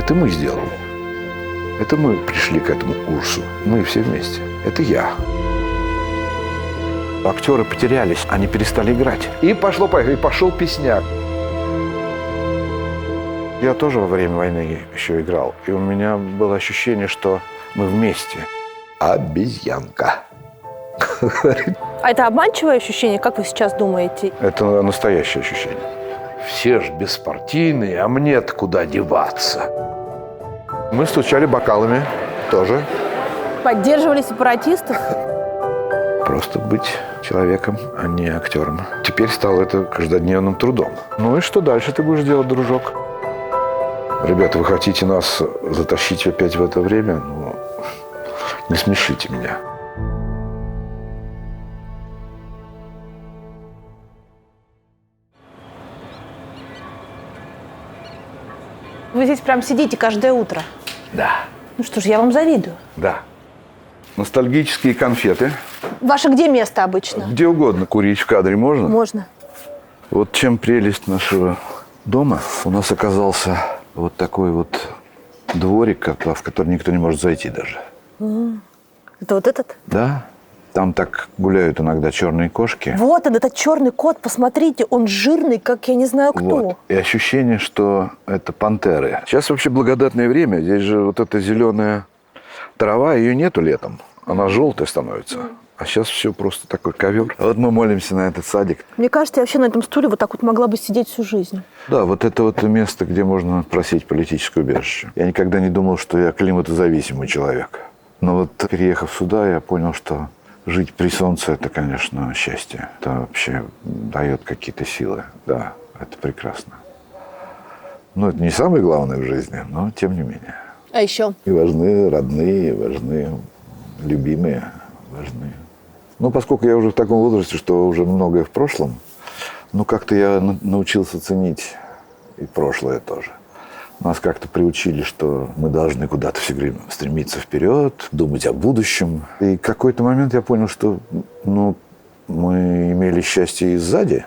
Это мы сделали. Это мы пришли к этому курсу. Мы все вместе. Это я. Актеры потерялись, они перестали играть. И пошло-поехало, и пошел песняк. Я тоже во время войны еще играл. И у меня было ощущение, что мы вместе. Обезьянка. А это обманчивое ощущение, как вы сейчас думаете? Это настоящее ощущение. Все ж беспартийные, а мне-то куда деваться? Мы стучали бокалами тоже. Поддерживали сепаратистов? Просто быть человеком, а не актером. Теперь стало это каждодневным трудом. Ну и что дальше ты будешь делать, дружок? Ребята, вы хотите нас затащить опять в это время? Ну, не смешите меня. Вы здесь прям сидите каждое утро? Да. Ну что ж, я вам завидую. Да. Ностальгические конфеты. Ваше где место обычно? Где угодно. Курить в кадре можно? Можно. Вот чем прелесть нашего дома. У нас оказался вот такой вот дворик, в который никто не может зайти даже. Это вот этот? Да. Там так гуляют иногда черные кошки. Вот он, этот черный кот, посмотрите, он жирный, как я не знаю кто. Вот. И ощущение, что это пантеры. Сейчас вообще благодатное время. Здесь же вот эта зеленая трава, ее нету летом. Она желтая становится. А сейчас все просто такой ковер. Вот мы молимся на этот садик. Мне кажется, я вообще на этом стуле вот так вот могла бы сидеть всю жизнь. Да, вот это вот место, где можно просить политическое убежище. Я никогда не думал, что я климатозависимый человек. Но вот переехав сюда, я понял, что жить при солнце – это, конечно, счастье. Это вообще дает какие-то силы. Да, это прекрасно. Но это не самое главное в жизни, но тем не менее. А еще? И важны родные, важны любимые, важны. Ну, поскольку я уже в таком возрасте, что уже многое в прошлом, ну, как-то я научился ценить и прошлое тоже. Нас как-то приучили, что мы должны куда-то все время стремиться вперед, думать о будущем. И в какой-то момент я понял, что ну, мы имели счастье и сзади,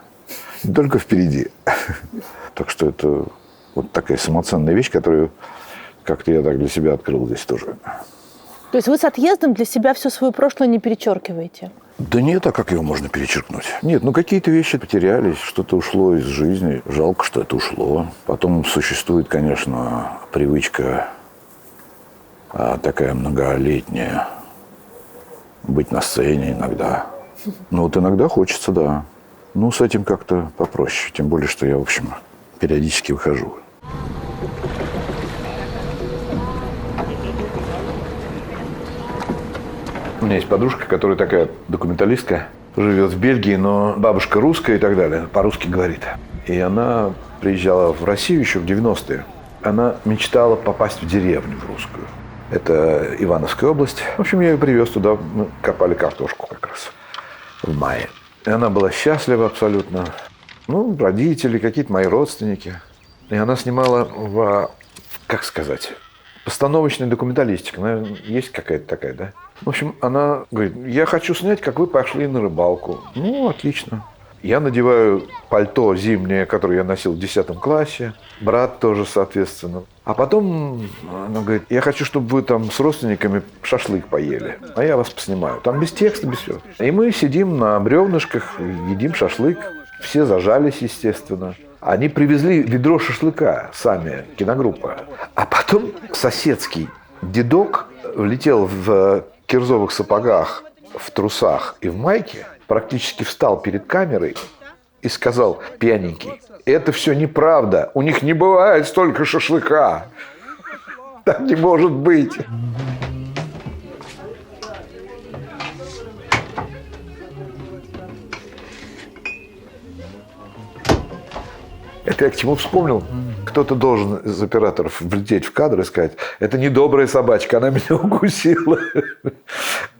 не только впереди. Так что это вот такая самоценная вещь, которую как-то я так для себя открыл здесь тоже. То есть вы с отъездом для себя все свое прошлое не перечеркиваете? Да нет, а как его можно перечеркнуть? Нет, ну какие-то вещи потерялись, что-то ушло из жизни. Жалко, что это ушло. Потом существует, конечно, привычка такая многолетняя быть на сцене иногда. Ну вот иногда хочется, да. Ну с этим как-то попроще. Тем более, что я, в общем, периодически выхожу. У меня есть подружка, которая такая документалистка, живет в Бельгии, но бабушка русская и так далее, по-русски говорит. И она приезжала в Россию еще в 90-е. Она мечтала попасть в деревню в русскую. Это Ивановская область. В общем, я ее привез туда, мы копали картошку как раз в мае. И она была счастлива абсолютно. Ну, родители, какие-то мои родственники. И она снимала как сказать, постановочная документалистика. Наверное, есть какая-то такая, да? В общем, она говорит, я хочу снять, как вы пошли на рыбалку. Ну, отлично. Я надеваю пальто зимнее, которое я носил в 10 классе. Брат тоже, соответственно. А потом она говорит, я хочу, чтобы вы там с родственниками шашлык поели. А я вас поснимаю. Там без текста, без всего. И мы сидим на бревнышках, едим шашлык. Все зажались, естественно. Они привезли ведро шашлыка сами, киногруппа. А потом соседский дедок влетел в кирзовых сапогах, в трусах и в майке, практически встал перед камерой и сказал пьяненький, это все неправда, у них не бывает столько шашлыка. Так не может быть. Это я к чему вспомнил? Кто-то должен из операторов влететь в кадр и сказать, это не добрая собачка, она меня укусила.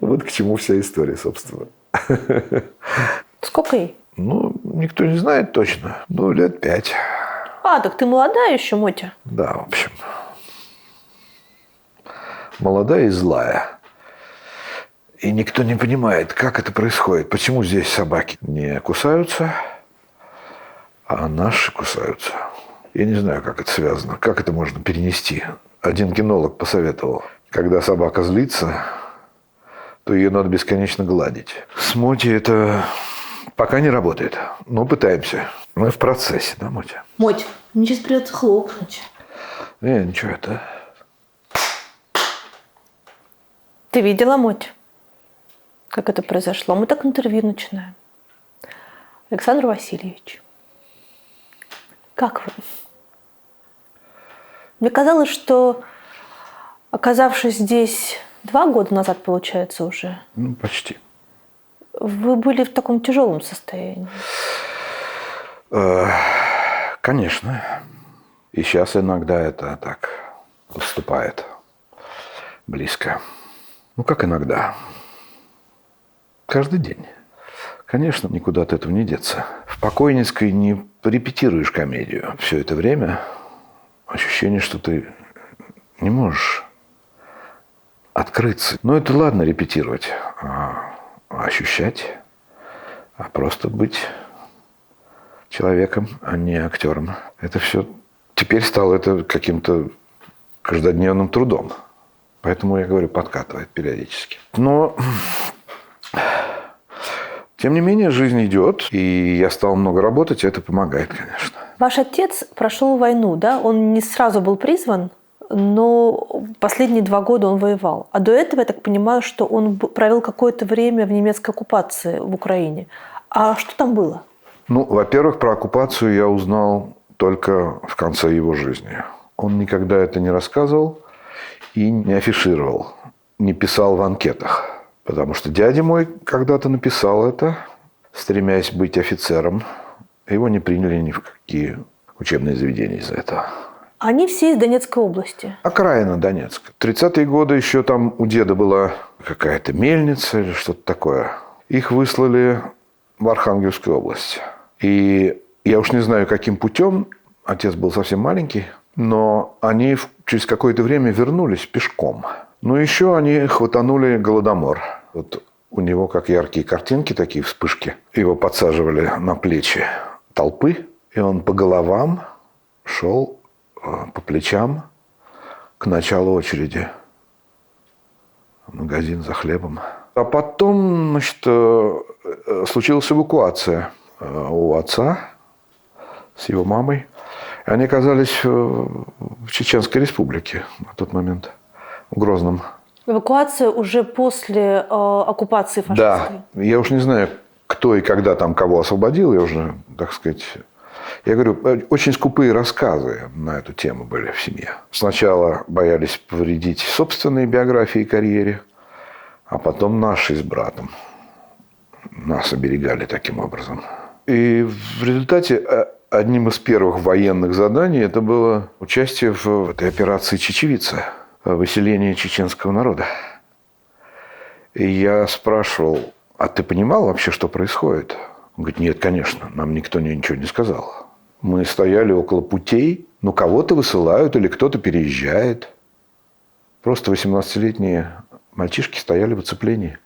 Вот к чему вся история, собственно. Сколько ей? Ну, никто не знает точно. Ну, лет 5. А, так ты молодая еще, Мотя. Да, в общем. Молодая и злая. И никто не понимает, как это происходит. Почему здесь собаки не кусаются, а наши кусаются. Я не знаю, как это связано, как это можно перенести. Один кинолог посоветовал, когда собака злится, то ее надо бесконечно гладить. С Моти это пока не работает, но пытаемся. Мы в процессе, да, Мотя? Моть, мне сейчас придется хлопнуть. Ничего, это... Ты видела, Моть, как это произошло? Мы так интервью начинаем. Александр Васильевич, как вы? Мне казалось, что, оказавшись здесь 2 года назад, получается, уже, Почти. вы были в таком тяжелом состоянии. Конечно. И сейчас иногда это так поступает близко. Как иногда. Каждый день. Конечно, никуда от этого не деться. В покойницкой не репетируешь комедию. Все это время ощущение, что ты не можешь открыться. Это ладно репетировать, а ощущать, а просто быть человеком, а не актером. Это все теперь стало это каким-то каждодневным трудом. Поэтому, я говорю, подкатывает периодически. Но, тем не менее, жизнь идет, и я стал много работать, и это помогает, конечно. Ваш отец прошел войну, да? Он не сразу был призван, но последние 2 года он воевал. А до этого, я так понимаю, что он провел какое-то время в немецкой оккупации в Украине. А что там было? Во-первых, про оккупацию я узнал только в конце его жизни. Он никогда это не рассказывал и не афишировал, не писал в анкетах. Потому что дядя мой когда-то написал это, стремясь быть офицером. Его не приняли ни в какие учебные заведения из-за этого. Они все из Донецкой области. Окраина Донецка. 30-е годы еще там у деда была какая-то мельница или что-то такое. Их выслали в Архангельскую область. И я уж не знаю, каким путем, отец был совсем маленький, но они через какое-то время вернулись пешком. Еще они хватанули Голодомор. У него, как яркие картинки, такие вспышки. Его подсаживали на плечи толпы, и он по головам шел, по плечам к началу очереди в магазин за хлебом. А потом, случилась эвакуация у отца с его мамой. Они оказались в Чеченской республике на тот момент, в Грозном. Эвакуация уже после оккупации фашистской? Да. Я уж не знаю, кто и когда там кого освободил. Я уже, так сказать... Я говорю, очень скупые рассказы на эту тему были в семье. Сначала боялись повредить собственной биографии и карьере, а потом нашей с братом. Нас оберегали таким образом. И в результате одним из первых военных заданий это было участие в этой операции «Чечевица», выселение чеченского народа. И я спрашивал, а ты понимал вообще, что происходит? Он говорит, нет, конечно, нам никто ничего не сказал. Мы стояли около путей, кого-то высылают или кто-то переезжает. Просто 18-летние мальчишки стояли в оцеплении.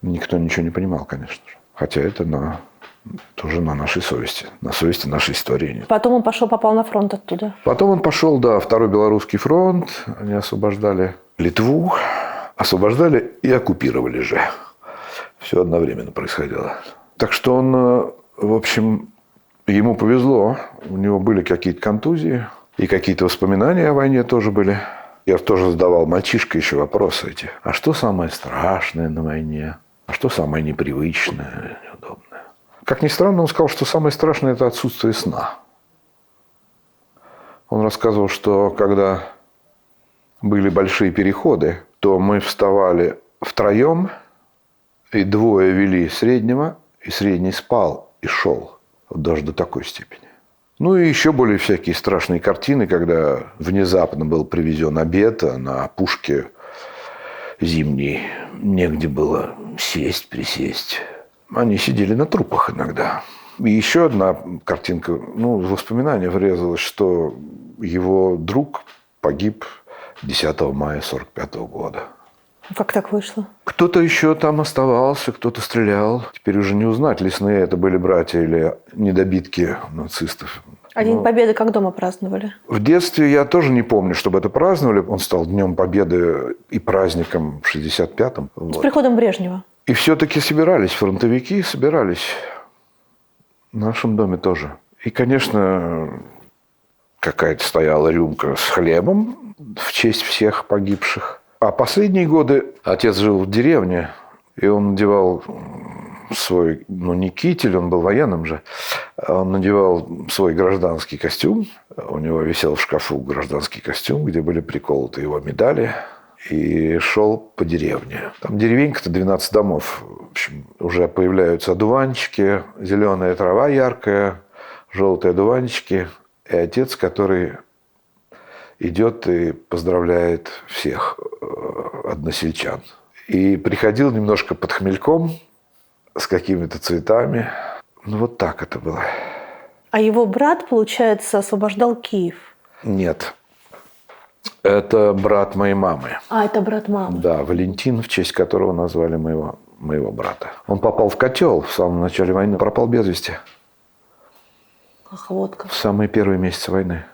Никто ничего не понимал, конечно же. Хотя это тоже на нашей совести, на совести нашей истории. Потом он попал на фронт оттуда? Потом он пошел, Второй Белорусский фронт. Они освобождали Литву, освобождали и оккупировали же. Все одновременно происходило. Так что он, в общем, ему повезло. У него были какие-то контузии и какие-то воспоминания о войне тоже были. Я тоже задавал мальчишка еще вопросы эти. А что самое страшное на войне? А что самое непривычное, неудобное? Как ни странно, он сказал, что самое страшное – это отсутствие сна. Он рассказывал, что когда были большие переходы, то мы вставали втроем, и 2 вели среднего, и средний спал и шел. Даже до такой степени. И еще более всякие страшные картины, когда внезапно был привезен обед, а на опушке зимней негде было сесть, присесть. Они сидели на трупах иногда. И еще одна картинка, в воспоминания врезалась, что его друг погиб 10 мая 1945 года. Как так вышло? Кто-то еще там оставался, кто-то стрелял. Теперь уже не узнать, лесные это были братья или недобитки нацистов. А День Победы как дома праздновали? В детстве я тоже не помню, чтобы это праздновали. Он стал Днем Победы и праздником в 65-м. С приходом Брежнева. И все-таки собирались, фронтовики собирались. В нашем доме тоже. И, конечно, какая-то стояла рюмка с хлебом в честь всех погибших. А последние годы отец жил в деревне, и он надевал свой, не китель, он был военным же, он надевал свой гражданский костюм, у него висел в шкафу гражданский костюм, где были приколоты его медали, и шел по деревне. Там деревенька-то 12 домов, в общем, уже появляются одуванчики, зеленая трава яркая, желтые одуванчики, и отец, который идет и поздравляет всех односельчан. И приходил немножко под хмельком, с какими-то цветами. Вот так это было. А его брат, получается, освобождал Киев? Нет. Это брат моей мамы. А, это брат мамы. Да, Валентин, в честь которого назвали моего брата. Он попал в котел в самом начале войны, пропал без вести. Ах, вот как. В самые первые месяцы войны.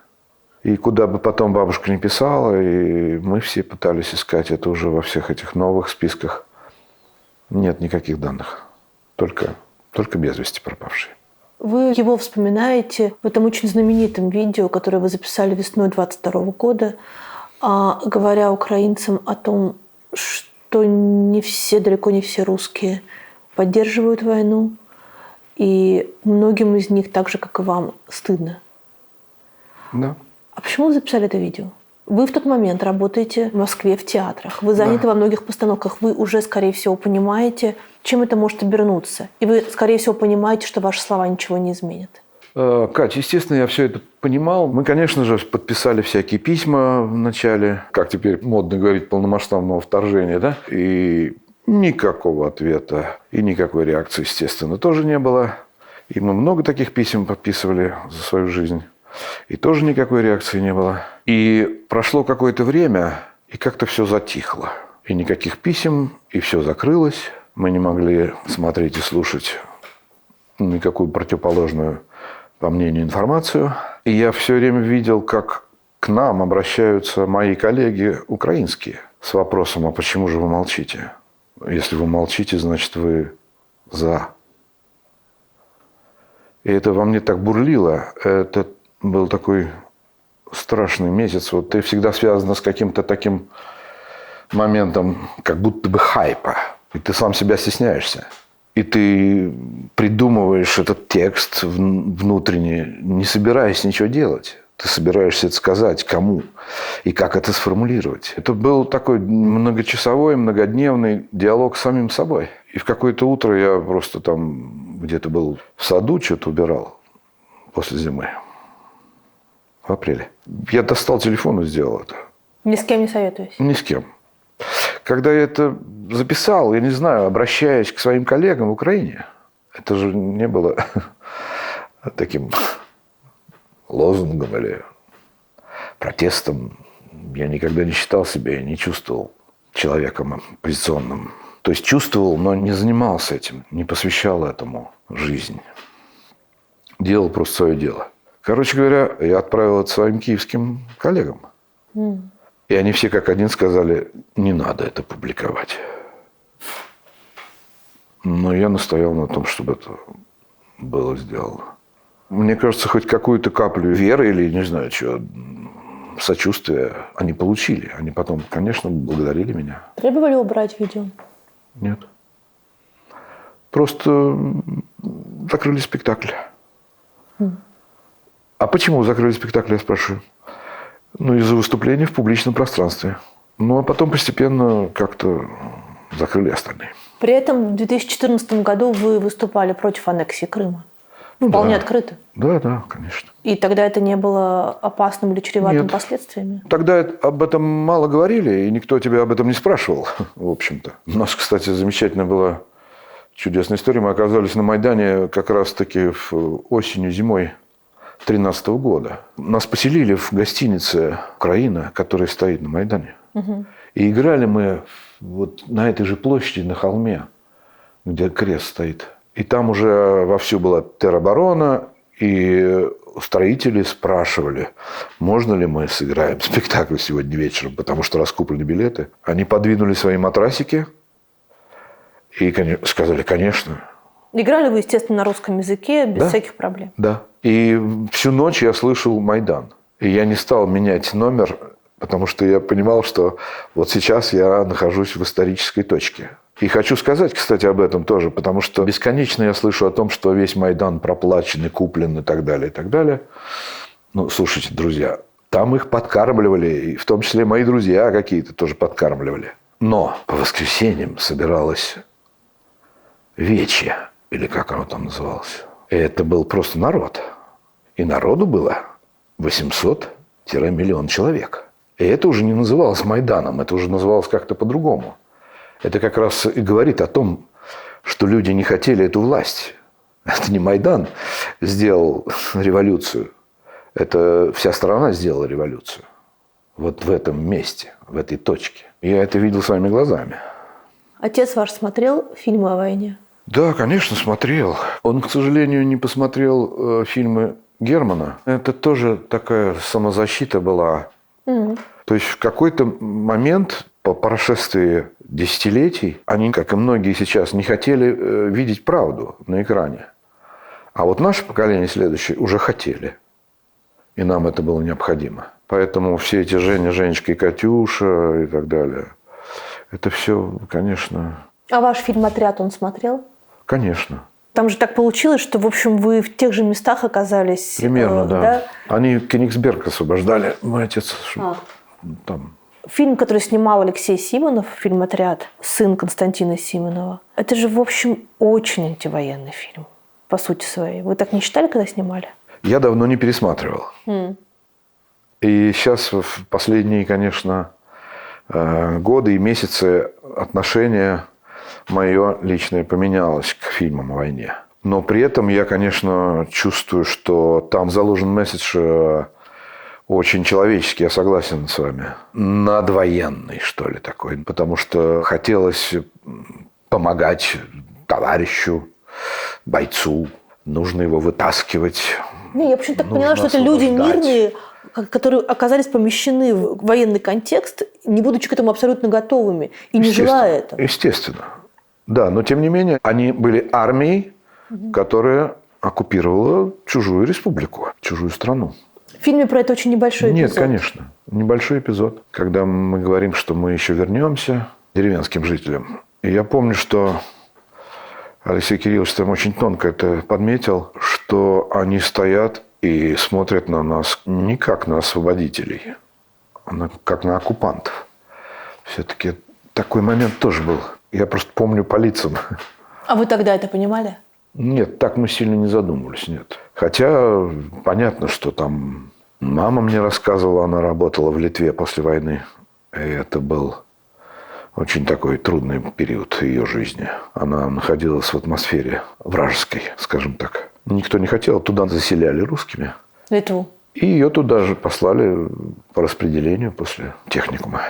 И куда бы потом бабушка не писала, и мы все пытались искать это уже во всех этих новых списках. Нет никаких данных. Только без вести пропавшие. Вы его вспоминаете в этом очень знаменитом видео, которое вы записали весной 22 года, говоря украинцам о том, что далеко не все русские поддерживают войну, и многим из них, так же, как и вам, стыдно. Да. А почему вы записали это видео? Вы в тот момент работаете в Москве в театрах, вы заняты во многих постановках, вы уже, скорее всего, понимаете, чем это может обернуться. И вы, скорее всего, понимаете, что ваши слова ничего не изменят. Кать, естественно, я все это понимал. Мы, конечно же, подписали всякие письма в начале, как теперь модно говорить, полномасштабного вторжения, да? И никакого ответа, и никакой реакции, естественно, тоже не было. И мы много таких писем подписывали за свою жизнь. И тоже никакой реакции не было. И прошло какое-то время, и как-то все затихло. И никаких писем, и все закрылось. Мы не могли смотреть и слушать никакую противоположную, по мнению, информацию. И я все время видел, как к нам обращаются мои коллеги украинские с вопросом: а почему же вы молчите? Если вы молчите, значит, вы за. И это во мне так бурлило. Это был такой страшный месяц. Вот ты всегда связана с каким-то таким моментом, как будто бы хайпа. И ты сам себя стесняешься. И ты придумываешь этот текст внутренне, не собираясь ничего делать. Ты собираешься это сказать кому и как это сформулировать. Это был такой многочасовой, многодневный диалог с самим собой. И в какое-то утро я просто там где-то был в саду, что-то убирал после зимы. В апреле. Я достал телефон и сделал это. Ни с кем не советуюсь? Ни с кем. Когда я это записал, я не знаю, обращаясь к своим коллегам в Украине, это же не было таким лозунгом или протестом. Я никогда не считал себя и не чувствовал человеком оппозиционным. То есть чувствовал, но не занимался этим, не посвящал этому жизнь. Делал просто свое дело. Короче говоря, я отправил это своим киевским коллегам. И они все как один сказали: не надо это публиковать. Но я настоял на том, чтобы это было сделано. Мне кажется, хоть какую-то каплю веры или, не знаю, чего, сочувствия они получили. Они потом, конечно, благодарили меня. Требовали убрать видео? Нет. Просто закрыли спектакль. А почему закрыли спектакль, я спрашиваю? Из-за выступления в публичном пространстве. А потом постепенно как-то закрыли остальные. При этом в 2014 году вы выступали против аннексии Крыма. Вполне открыто. Да, конечно. И тогда это не было опасным или чреватым Нет. последствиями? Тогда об этом мало говорили, и никто тебя об этом не спрашивал, в общем-то. У нас, кстати, замечательная была чудесная история. Мы оказались на Майдане как раз-таки осенью-зимой 2013 года. Нас поселили в гостинице «Украина», которая стоит на Майдане. И играли мы вот на этой же площади, на холме, где крест стоит. И там уже вовсю была тероборона, и строители спрашивали, можно ли мы сыграем спектакль сегодня вечером, потому что раскуплены билеты. Они подвинули свои матрасики и сказали, конечно. Играли вы, естественно, на русском языке, без Да. всяких проблем. Да. И всю ночь я слышал «Майдан». И я не стал менять номер, потому что я понимал, что вот сейчас я нахожусь в исторической точке. И хочу сказать, кстати, об этом тоже, потому что бесконечно я слышу о том, что весь Майдан проплачен и куплен и так далее, и так далее. Ну, слушайте, друзья, там их подкармливали, и в том числе мои друзья какие-то тоже подкармливали. Но по воскресеньям собиралось вече, или как оно там называлось. И это был просто народ. И народу было 800-миллион человек. И это уже не называлось Майданом, это уже называлось как-то по-другому. Это как раз и говорит о том, что люди не хотели эту власть. Это не Майдан сделал революцию. Это вся страна сделала революцию. Вот в этом месте, в этой точке. Я это видел своими глазами. Отец ваш смотрел фильмы о войне? Да, конечно, смотрел. Он, к сожалению, не посмотрел фильмы Германа. Это тоже такая самозащита была. То есть в какой-то момент, по прошествии десятилетий, они, как и многие сейчас, не хотели видеть правду на экране. А вот наше поколение следующее уже хотели. И нам это было необходимо. Поэтому все эти Женя, Женечка и Катюша и так далее, это все, конечно... А ваш фильм «Отряд» он смотрел? Конечно. Там же так получилось, что, в общем, вы в тех же местах оказались. Примерно, да. Они Кенигсберг освобождали. Мой отец там. Фильм, который снимал Алексей Симонов, фильм «Отряд», сын Константина Симонова, это же, в общем, очень антивоенный фильм, по сути своей. Вы так не считали, когда снимали? Я давно не пересматривал. И сейчас в последние, конечно, годы и месяцы отношение мое личное поменялось к фильмам о войне. Но при этом я, конечно, чувствую, что там заложен месседж очень человеческий, я согласен с вами. Надвоенный, что ли, такой. Потому что хотелось помогать товарищу, бойцу. Нужно его вытаскивать. Не, я почему-то так поняла, что это люди мирные, которые оказались помещены в военный контекст, не будучи к этому абсолютно готовыми и не желая этого. Естественно. Да, но тем не менее, они были армией, которая оккупировала чужую республику, чужую страну. В фильме про это очень небольшой эпизод. Нет, конечно. Небольшой эпизод. Когда мы говорим, что мы еще вернемся деревенским жителям. И я помню, что Алексей Кириллович там очень тонко это подметил, что они стоят и смотрят на нас не как на освободителей, а как на оккупантов. Все-таки такой момент тоже был. Я просто помню по лицам. А вы тогда это понимали? Нет, так мы сильно не задумывались, нет. Хотя понятно, что там мама мне рассказывала, она работала в Литве после войны. И это был очень такой трудный период ее жизни. Она находилась в атмосфере вражеской, скажем так. Никто не хотел, туда заселяли русскими. Литву. И ее туда же послали по распределению после техникума.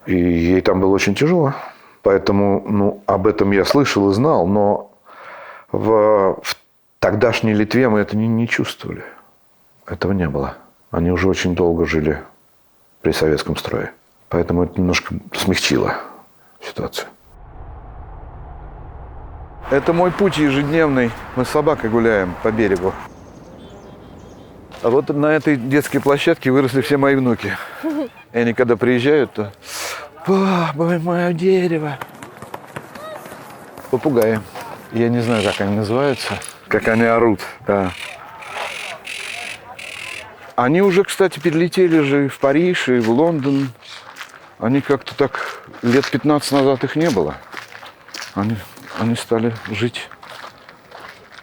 И ей там было очень тяжело. Поэтому об этом я слышал и знал, но в тогдашней Литве мы это не чувствовали. Этого не было. Они уже очень долго жили при советском строе. Поэтому это немножко смягчило ситуацию. Это мой путь ежедневный. Мы с собакой гуляем по берегу. А вот на этой детской площадке выросли все мои внуки. И они когда приезжают, то... Папа, мое дерево. Попугаи. Я не знаю, как они называются. Как они орут. Да. Они уже, кстати, перелетели же и в Париж, и в Лондон. Они как-то так... Лет 15 назад их не было. Они стали жить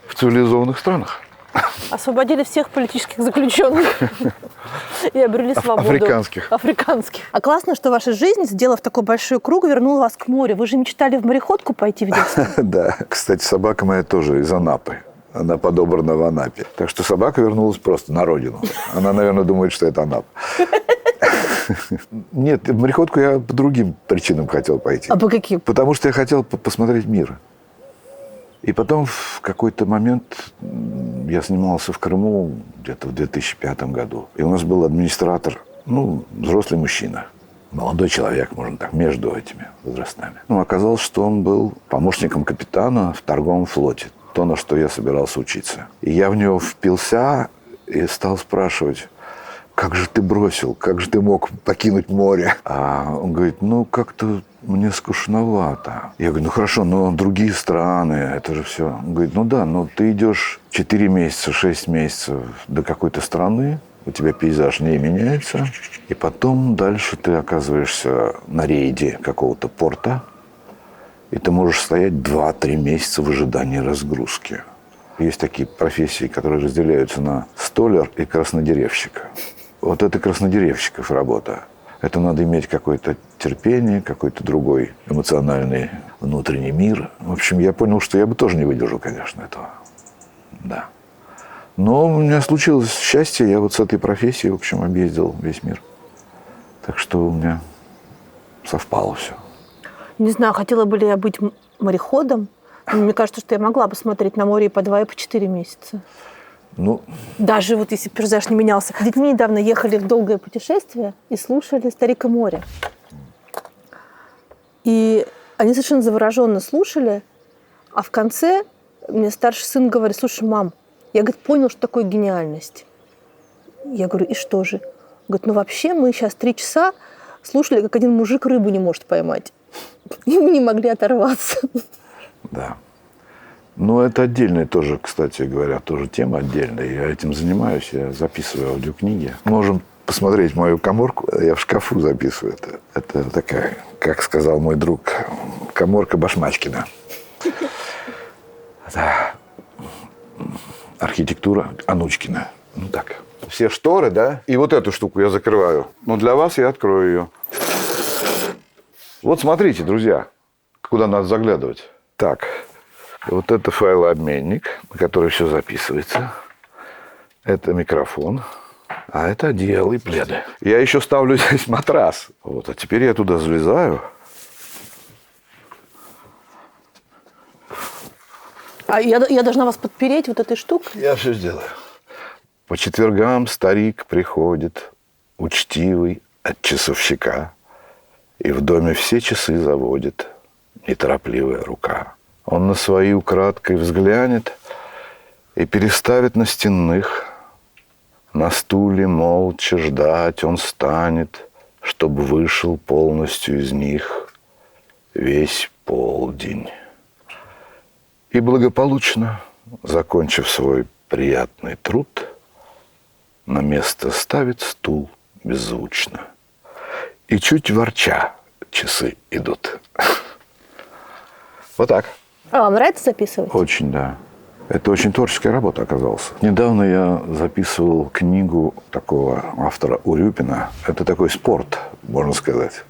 в цивилизованных странах. Освободили всех политических заключенных и обрели свободу. Африканских. А классно, что ваша жизнь, сделав такой большой круг, вернула вас к морю. Вы же мечтали в мореходку пойти в детстве. Да. Кстати, собака моя тоже из Анапы. Она подобрана в Анапе. Так что собака вернулась просто на родину. Она, наверное, думает, что это Анапа. Нет, в мореходку я по другим причинам хотел пойти. А по каким? Потому что я хотел посмотреть мир. И потом в какой-то момент Я снимался в Крыму где-то в 2005 году. И у нас был администратор, взрослый мужчина. Молодой человек, можно так, между этими возрастами. Оказалось, что он был помощником капитана в торговом флоте. То, на что я собирался учиться. И я в него впился и стал спрашивать, как же ты бросил, как же ты мог покинуть море? А он говорит, как-то мне скучновато. Я говорю, хорошо, но другие страны, это же все. Он говорит, ты идешь 4 месяца, 6 месяцев до какой-то страны, у тебя пейзаж не меняется, и потом дальше ты оказываешься на рейде какого-то порта, и ты можешь стоять 2-3 месяца в ожидании разгрузки. Есть такие профессии, которые разделяются на столяр и краснодеревщика. Вот это краснодеревщиков работа. Это надо иметь какое-то терпение, какой-то другой эмоциональный внутренний мир. В общем, я понял, что я бы тоже не выдержал, конечно, этого. Да. Но у меня случилось счастье, я вот с этой профессией, в общем, объездил весь мир. Так что у меня совпало все. Не знаю, хотела бы ли я быть мореходом. Но мне кажется, что я могла бы смотреть на море и по 2, и по 4 месяца. Даже вот если пейзаж не менялся. С детьми недавно ехали в долгое путешествие и слушали «Старик и море». И они совершенно завороженно слушали. А в конце мне старший сын говорит, слушай, мам, я, говорит, понял, что такое гениальность. Я говорю, и что же? Говорит, вообще мы сейчас 3 часа слушали, как один мужик рыбу не может поймать. И мы не могли оторваться. Да. Это отдельная тоже, кстати говоря, тоже тема отдельная. Я этим занимаюсь, я записываю аудиокниги. Можем посмотреть мою каморку, я в шкафу записываю это. Это такая, как сказал мой друг, каморка Башмачкина. Это архитектура Анучкина. Так. Все шторы, да? И вот эту штуку я закрываю. Но для вас я открою ее. Вот смотрите, друзья, куда надо заглядывать. Так, вот это файлообменник, на который все записывается. Это микрофон. А это одеяло и пледы. Я еще ставлю здесь матрас. Вот, а теперь я туда залезаю. А я должна вас подпереть вот этой штукой? Я все сделаю. По четвергам старик приходит, учтивый от часовщика, и в доме все часы заводит неторопливая рука. Он на свои украдкой взглянет и переставит на стенных. На стуле молча ждать он станет, чтоб вышел полностью из них весь полдень. И благополучно, закончив свой приятный труд, на место ставит стул беззвучно. И чуть ворча часы идут. Вот так. А вам нравится записывать? Очень, да. Это очень творческая работа оказалась. Недавно я записывал книгу такого автора Урюпина. Это такой спорт, можно сказать.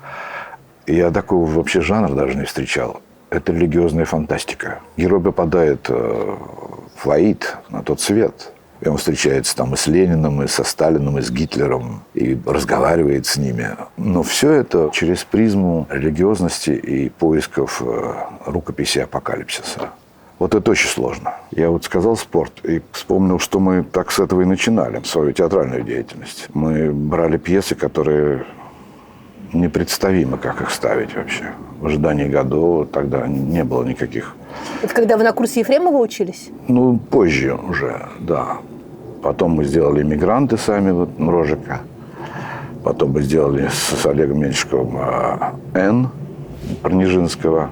Я такого вообще жанра даже не встречал. Это религиозная фантастика. Герой попадает в Аид, на тот свет. И он встречается там и с Лениным, и со Сталиным, и с Гитлером, и разговаривает с ними. Но все это через призму религиозности и поисков рукописи апокалипсиса. Вот это очень сложно. Я вот сказал спорт и вспомнил, что мы так с этого и начинали, свою театральную деятельность. Мы брали пьесы, которые непредставимо, как их ставить вообще. В ожидании Годо тогда не было никаких. Это когда вы на курсе Ефремова учились? Позже уже, да. Потом мы сделали «Эмигранты» сами, вот, Мрожика. Потом мы сделали с Олегом Меньшиковым «Н» Парнижинского.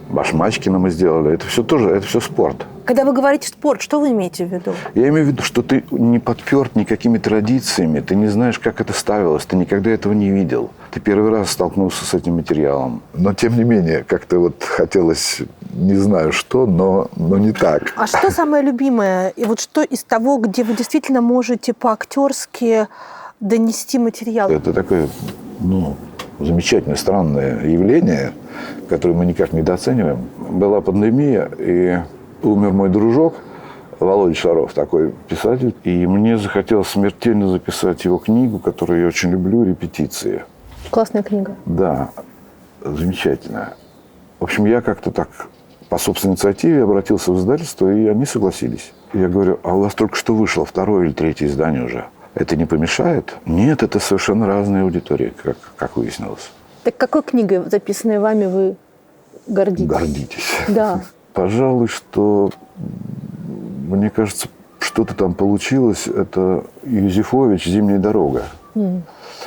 Башмачкина мы сделали. Это все тоже, это все спорт. Когда вы говорите спорт, что вы имеете в виду? Я имею в виду, что ты не подперт никакими традициями, ты не знаешь, как это ставилось, ты никогда этого не видел. Ты первый раз столкнулся с этим материалом. Но, тем не менее, как-то вот хотелось, не знаю что, но не так. А что самое любимое? И вот что из того, где вы действительно можете по-актерски донести материал? Это такое, замечательное, странное явление, которое мы никак не недооцениваем. Была пандемия, и умер мой дружок Володя Шаров, такой писатель. И мне захотелось смертельно записать его книгу, которую я очень люблю, «Репетиции». Классная книга. Да, замечательная. В общем, я как-то так по собственной инициативе обратился в издательство, и они согласились. Я говорю, а у вас только что вышло 2-е или 3-е издание уже. Это не помешает? Нет, это совершенно разные аудитории, как выяснилось. Так какой книгой, записанной вами, вы гордитесь? Гордитесь. Да. Пожалуй, что, мне кажется, что-то там получилось. Это Юзефович «Зимняя дорога».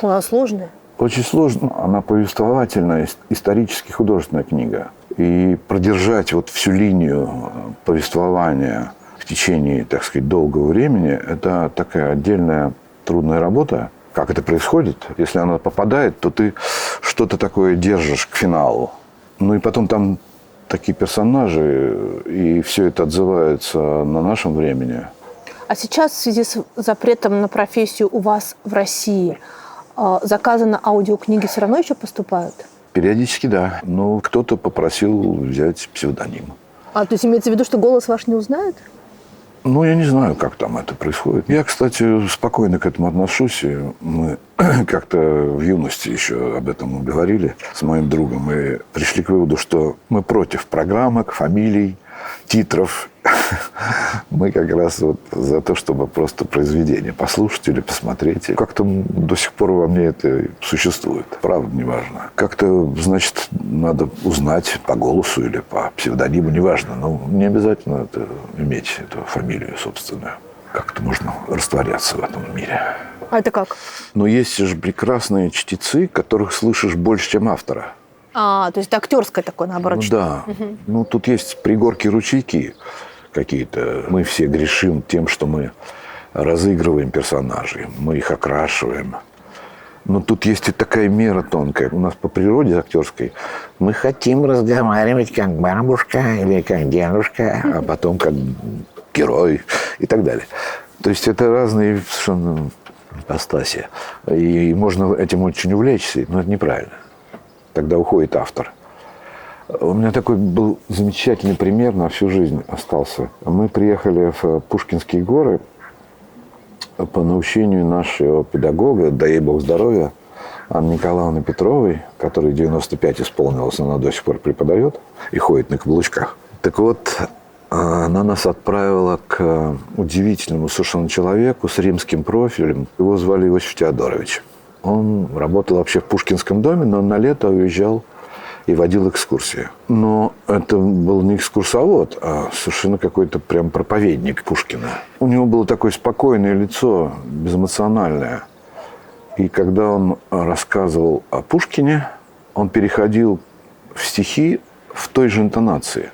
Она сложная. Очень сложно. Она повествовательная, исторически художественная книга. И продержать вот всю линию повествования в течение, так сказать, долгого времени, это такая отдельная трудная работа. Как это происходит? Если она попадает, то ты что-то такое держишь к финалу. Ну и потом там такие персонажи, и все это отзывается на нашем времени. А сейчас в связи с запретом на профессию у вас в России заказы на аудиокниги все равно еще поступают? Периодически, да. Но кто-то попросил взять псевдоним. А, то есть имеется в виду, что голос ваш не узнают? Ну, я не знаю, как там это происходит. Я, кстати, спокойно к этому отношусь. И мы как-то в юности еще об этом говорили с моим другом. И пришли к выводу, что мы против программок, фамилий, титров. Мы как раз вот за то, чтобы просто произведение послушать или посмотреть. И как-то до сих пор во мне это существует. Правда, неважно. Как-то, значит, надо узнать по голосу или по псевдониму, неважно. Но не обязательно это иметь эту фамилию собственную. Как-то можно растворяться в этом мире. А это как? Но есть же прекрасные чтецы, которых слышишь больше, чем автора. А, то есть это актерское такое, наоборот. Ну да. Ну, тут есть пригорки, ручейки какие-то. Мы все грешим тем, что мы разыгрываем персонажей, мы их окрашиваем. Но тут есть и такая мера тонкая. У нас по природе актерской мы хотим разговаривать как бабушка или как дедушка, а потом как герой и так далее. То есть это разные совершенно ипостаси. И можно этим очень увлечься, но это неправильно. Тогда уходит автор. У меня такой был замечательный пример, на всю жизнь остался. Мы приехали в Пушкинские горы по наущению нашего педагога, дай ей бог здоровья, Анны Николаевны Петровой, которой 95 исполнилось, она до сих пор преподает и ходит на каблучках. Так вот, она нас отправила к удивительному совершенно человеку с римским профилем. Его звали Иосиф Теодорович. Он работал вообще в Пушкинском доме, но на лето уезжал и водил экскурсии. Но это был не экскурсовод, а совершенно какой-то прям проповедник Пушкина. У него было такое спокойное лицо, безэмоциональное. И когда он рассказывал о Пушкине, он переходил в стихи в той же интонации.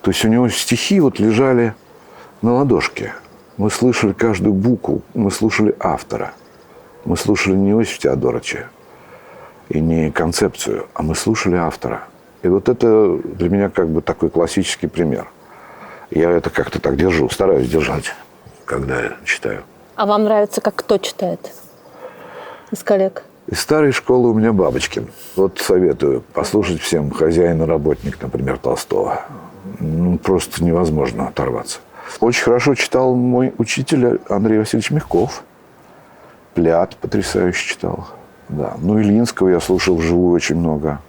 То есть у него стихи вот лежали на ладошке. Мы слышали каждую букву, мы слушали автора. Мы слушали не Иосифа Теодоровича и не концепцию, а мы слушали автора. И вот это для меня как бы такой классический пример. Я это как-то так держу, стараюсь держать, когда я читаю. А вам нравится, как кто читает из коллег? Из старой школы у меня Бабочкин. Вот советую послушать всем «Хозяин и работник», например, Толстого. Ну, просто невозможно оторваться. Очень хорошо читал мой учитель Андрей Васильевич Мягков. Пляд потрясающе читал. Да. Ну, Ильинского я слушал вживую очень много,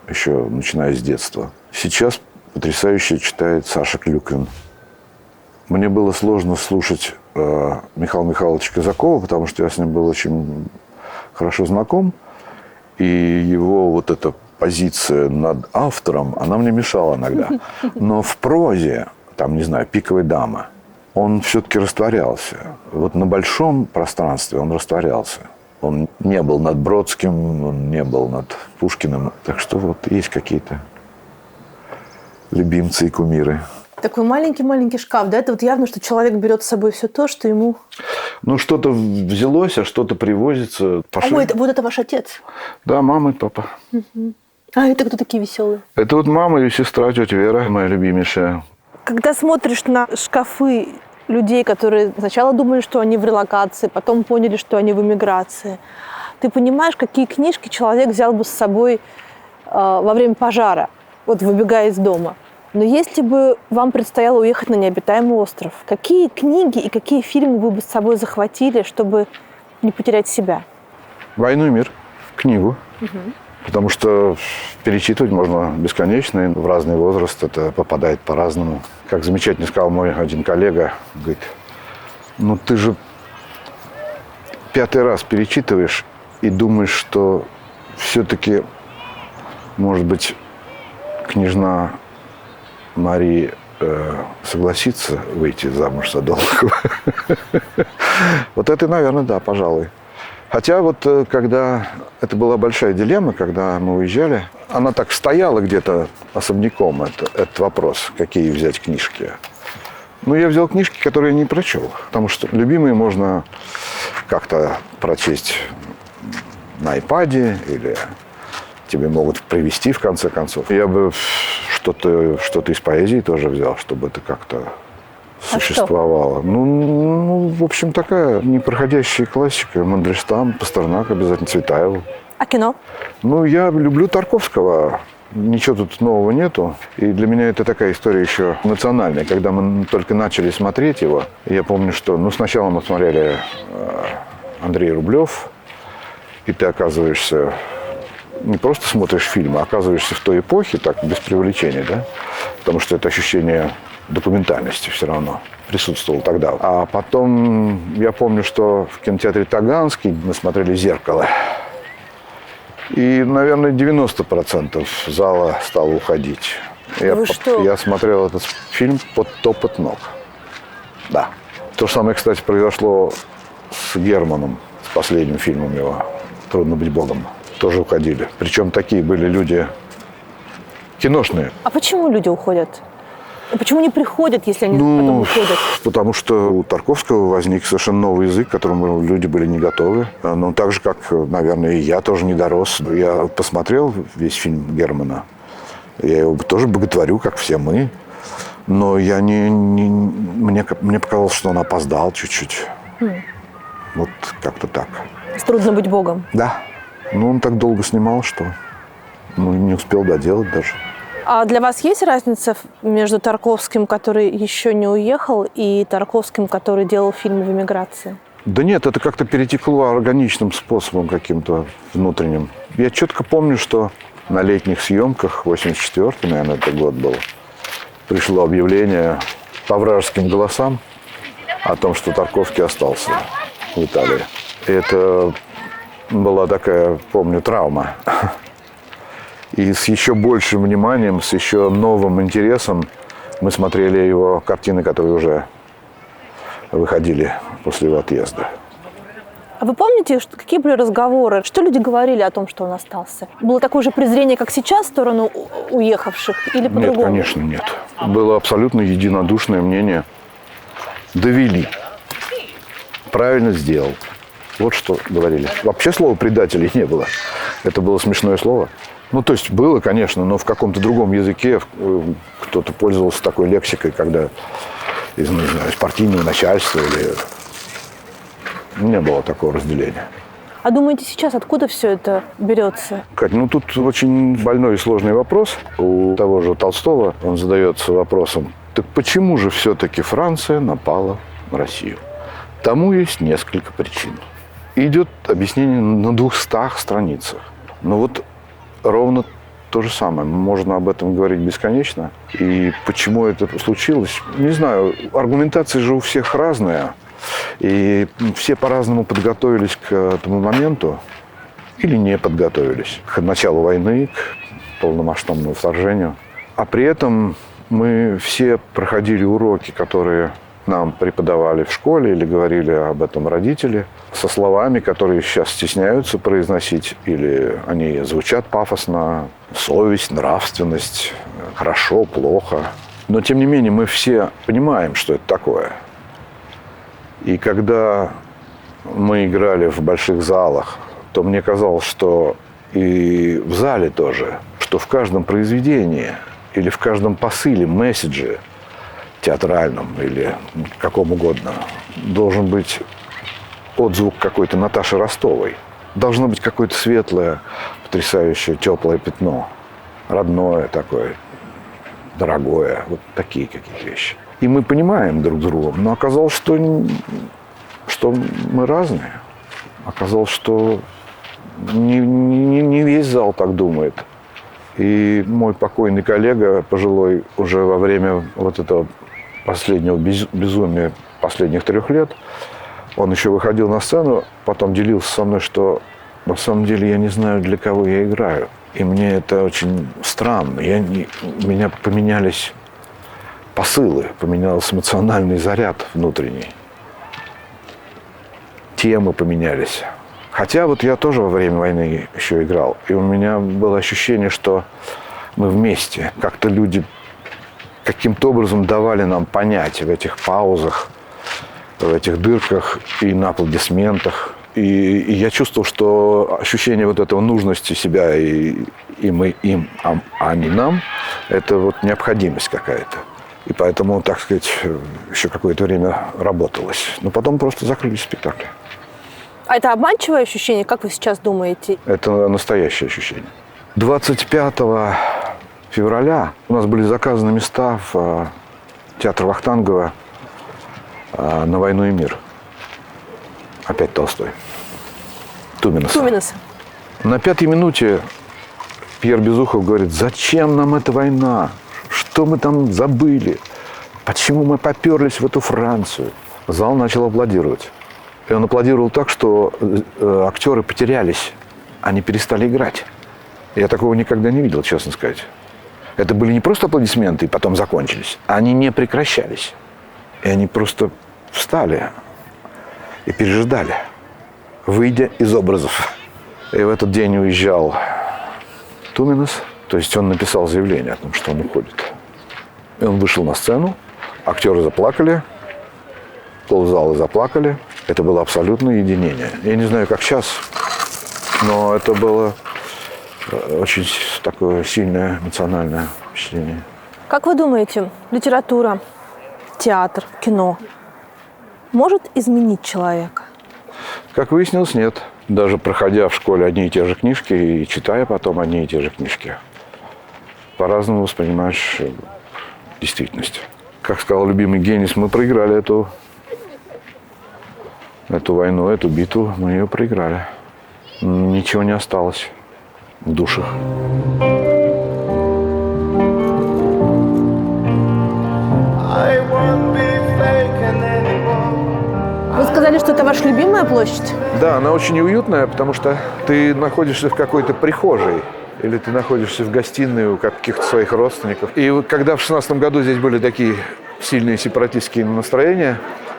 еще начиная с детства. Сейчас потрясающе читает Саша Клюквин. Мне было сложно слушать Михаила Михайловича Казакова, потому что я с ним был очень хорошо знаком. И его вот эта позиция над автором, она мне мешала иногда. Но в прозе, там, не знаю, «Пиковая дама», он все-таки растворялся. Вот на большом пространстве он растворялся. Он не был над Бродским, он не был над Пушкиным. Так что вот есть какие-то любимцы и кумиры. Такой маленький-маленький шкаф, да? Это вот явно, что человек берет с собой все то, что ему... Ну, что-то взялось, а что-то привозится. Ой, вот это ваш отец? Да, мама и папа. А это кто такие веселые? Это вот мама и сестра, тетя Вера, моя любимейшая. Когда смотришь на шкафы людей, которые сначала думали, что они в релокации, потом поняли, что они в эмиграции, ты понимаешь, какие книжки человек взял бы с собой во время пожара, вот выбегая из дома. Но если бы вам предстояло уехать на необитаемый остров, какие книги и какие фильмы вы бы с собой захватили, чтобы не потерять себя? «Войну и мир», книгу. Потому что перечитывать можно бесконечно, и в разный возраст это попадает по-разному. Как замечательно сказал мой один коллега, говорит, ну ты же 5-й раз перечитываешь и думаешь, что все-таки, может быть, княжна Мария согласится выйти замуж за Долгого. Вот это, наверное, да, пожалуй. Хотя вот когда это была большая дилемма, когда мы уезжали, она так стояла где-то особняком, этот вопрос, какие взять книжки. Ну, я взял книжки, которые я не прочел, потому что любимые можно как-то прочесть на iPad или тебе могут привезти в конце концов. Я бы что-то из поэзии тоже взял, чтобы это как-то существовало. Ну, в общем, такая непроходящая классика. Мандельштам, Пастернак, обязательно Цветаеву. А кино? Ну, я люблю Тарковского. Ничего тут нового нету. И для меня это такая история еще эмоциональная. Когда мы только начали смотреть его, я помню, что сначала мы смотрели Андрей Рублев, и ты оказываешься, не просто смотришь фильм, а оказываешься в той эпохе, так, без привлечения, да? Потому что это ощущение документальности все равно присутствовало тогда. А потом я помню, что в кинотеатре Таганский мы смотрели «Зеркало». И, наверное, 90% зала стало уходить. Я смотрел этот фильм под топот ног. Да. То же самое, кстати, произошло с Германом, с последним фильмом его «Трудно быть Богом». Тоже уходили. Причем такие были люди киношные. А почему люди уходят? Почему не приходят, если они потом уходят? Потому что у Тарковского возник совершенно новый язык, к которому люди были не готовы. Ну, так же, как, наверное, и я тоже не дорос. Я посмотрел весь фильм Германа. Я его тоже боготворю, как все мы. Но мне показалось, что он опоздал чуть-чуть. Вот как-то так. Трудно быть Богом. Да. Ну, он так долго снимал, что не успел доделать даже. А для вас есть разница между Тарковским, который еще не уехал, и Тарковским, который делал фильмы в эмиграции? Да нет, это как-то перетекло органичным способом каким-то внутренним. Я четко помню, что на летних съемках, 84-й, наверное, это год был, пришло объявление по вражеским голосам о том, что Тарковский остался в Италии. И это была такая, помню, травма. И с еще большим вниманием, с еще новым интересом мы смотрели его картины, которые уже выходили после его отъезда. А вы помните, какие были разговоры? Что люди говорили о том, что он остался? Было такое же презрение, как сейчас, в сторону уехавших? Или по-другому? Нет, конечно, нет. Было абсолютно единодушное мнение. Довели. Правильно сделал. Вот что говорили. Вообще слова «предателей» не было. Это было смешное слово. Ну, то есть было, конечно, но в каком-то другом языке кто-то пользовался такой лексикой, когда из партийного начальства или... Не было такого разделения. А думаете, сейчас откуда все это берется? Кать, тут очень больной и сложный вопрос. У того же Толстого он задается вопросом, так почему же все-таки Франция напала на Россию? Тому есть несколько причин. Идет объяснение на 200 страницах. Но вот ровно то же самое. Можно об этом говорить бесконечно. И почему это случилось? Не знаю. Аргументация же у всех разная. И все по-разному подготовились к этому моменту или не подготовились к началу войны, к полномасштабному вторжению. А при этом мы все проходили уроки, которые нам преподавали в школе или говорили об этом родители, со словами, которые сейчас стесняются произносить, или они звучат пафосно: совесть, нравственность, хорошо, плохо. Но, тем не менее, мы все понимаем, что это такое. И когда мы играли в больших залах, то мне казалось, что и в зале тоже, что в каждом произведении или в каждом посыле, месседже театральном или каком угодно должен быть отзвук какой-то Наташи Ростовой. Должно быть какое-то светлое, потрясающее, теплое пятно, родное такое, дорогое, вот такие какие-то вещи. И мы понимаем друг друга, но оказалось, что мы разные. Оказалось, что не весь зал так думает. И мой покойный коллега, пожилой, уже во время вот этого последнего безумия последних 3 лет, он еще выходил на сцену, потом делился со мной, что на самом деле я не знаю, для кого я играю. И мне это очень странно. У меня поменялись посылы, поменялся эмоциональный заряд внутренний. Темы поменялись. Хотя вот я тоже во время войны еще играл. И у меня было ощущение, что мы вместе. Как-то люди каким-то образом давали нам понять в этих паузах, в этих дырках и на аплодисментах. И я чувствовал, что ощущение вот этого нужности себя и мы им, а они нам, это вот необходимость какая-то. И поэтому, так сказать, еще какое-то время работалось. Но потом просто закрыли спектакль. А это обманчивое ощущение, как вы сейчас думаете? Это настоящее ощущение. 25 февраля у нас были заказаны места в театр Вахтангова на «Войну и мир». Опять Толстой. Туминаса. На 5-й минуте Пьер Безухов говорит: зачем нам эта война? Что мы там забыли? Почему мы поперлись в эту Францию? Зал начал аплодировать. И он аплодировал так, что актеры потерялись. Они перестали играть. Я такого никогда не видел, честно сказать. Это были не просто аплодисменты и потом закончились. Они не прекращались. И они просто встали и переждали, выйдя из образов. И в этот день уезжал Туминас. То есть он написал заявление о том, что он уходит. И он вышел на сцену. Актеры заплакали. Ползала заплакали. Это было абсолютное единение. Я не знаю, как сейчас, но это было очень такое сильное эмоциональное впечатление. Как вы думаете, литература, театр, кино может изменить человека? Как выяснилось, нет. Даже проходя в школе одни и те же книжки и читая потом одни и те же книжки, по-разному воспринимаешь действительность. Как сказал любимый Генис, мы проиграли эту войну, эту битву, мы ее проиграли. Ничего не осталось в душах. Вы сказали, что это ваша любимая площадь? Да, она очень уютная, потому что ты находишься в какой-то прихожей или ты находишься в гостиной у каких-то своих родственников. И вот когда в 16 году здесь были такие сильные сепаратистские настроения,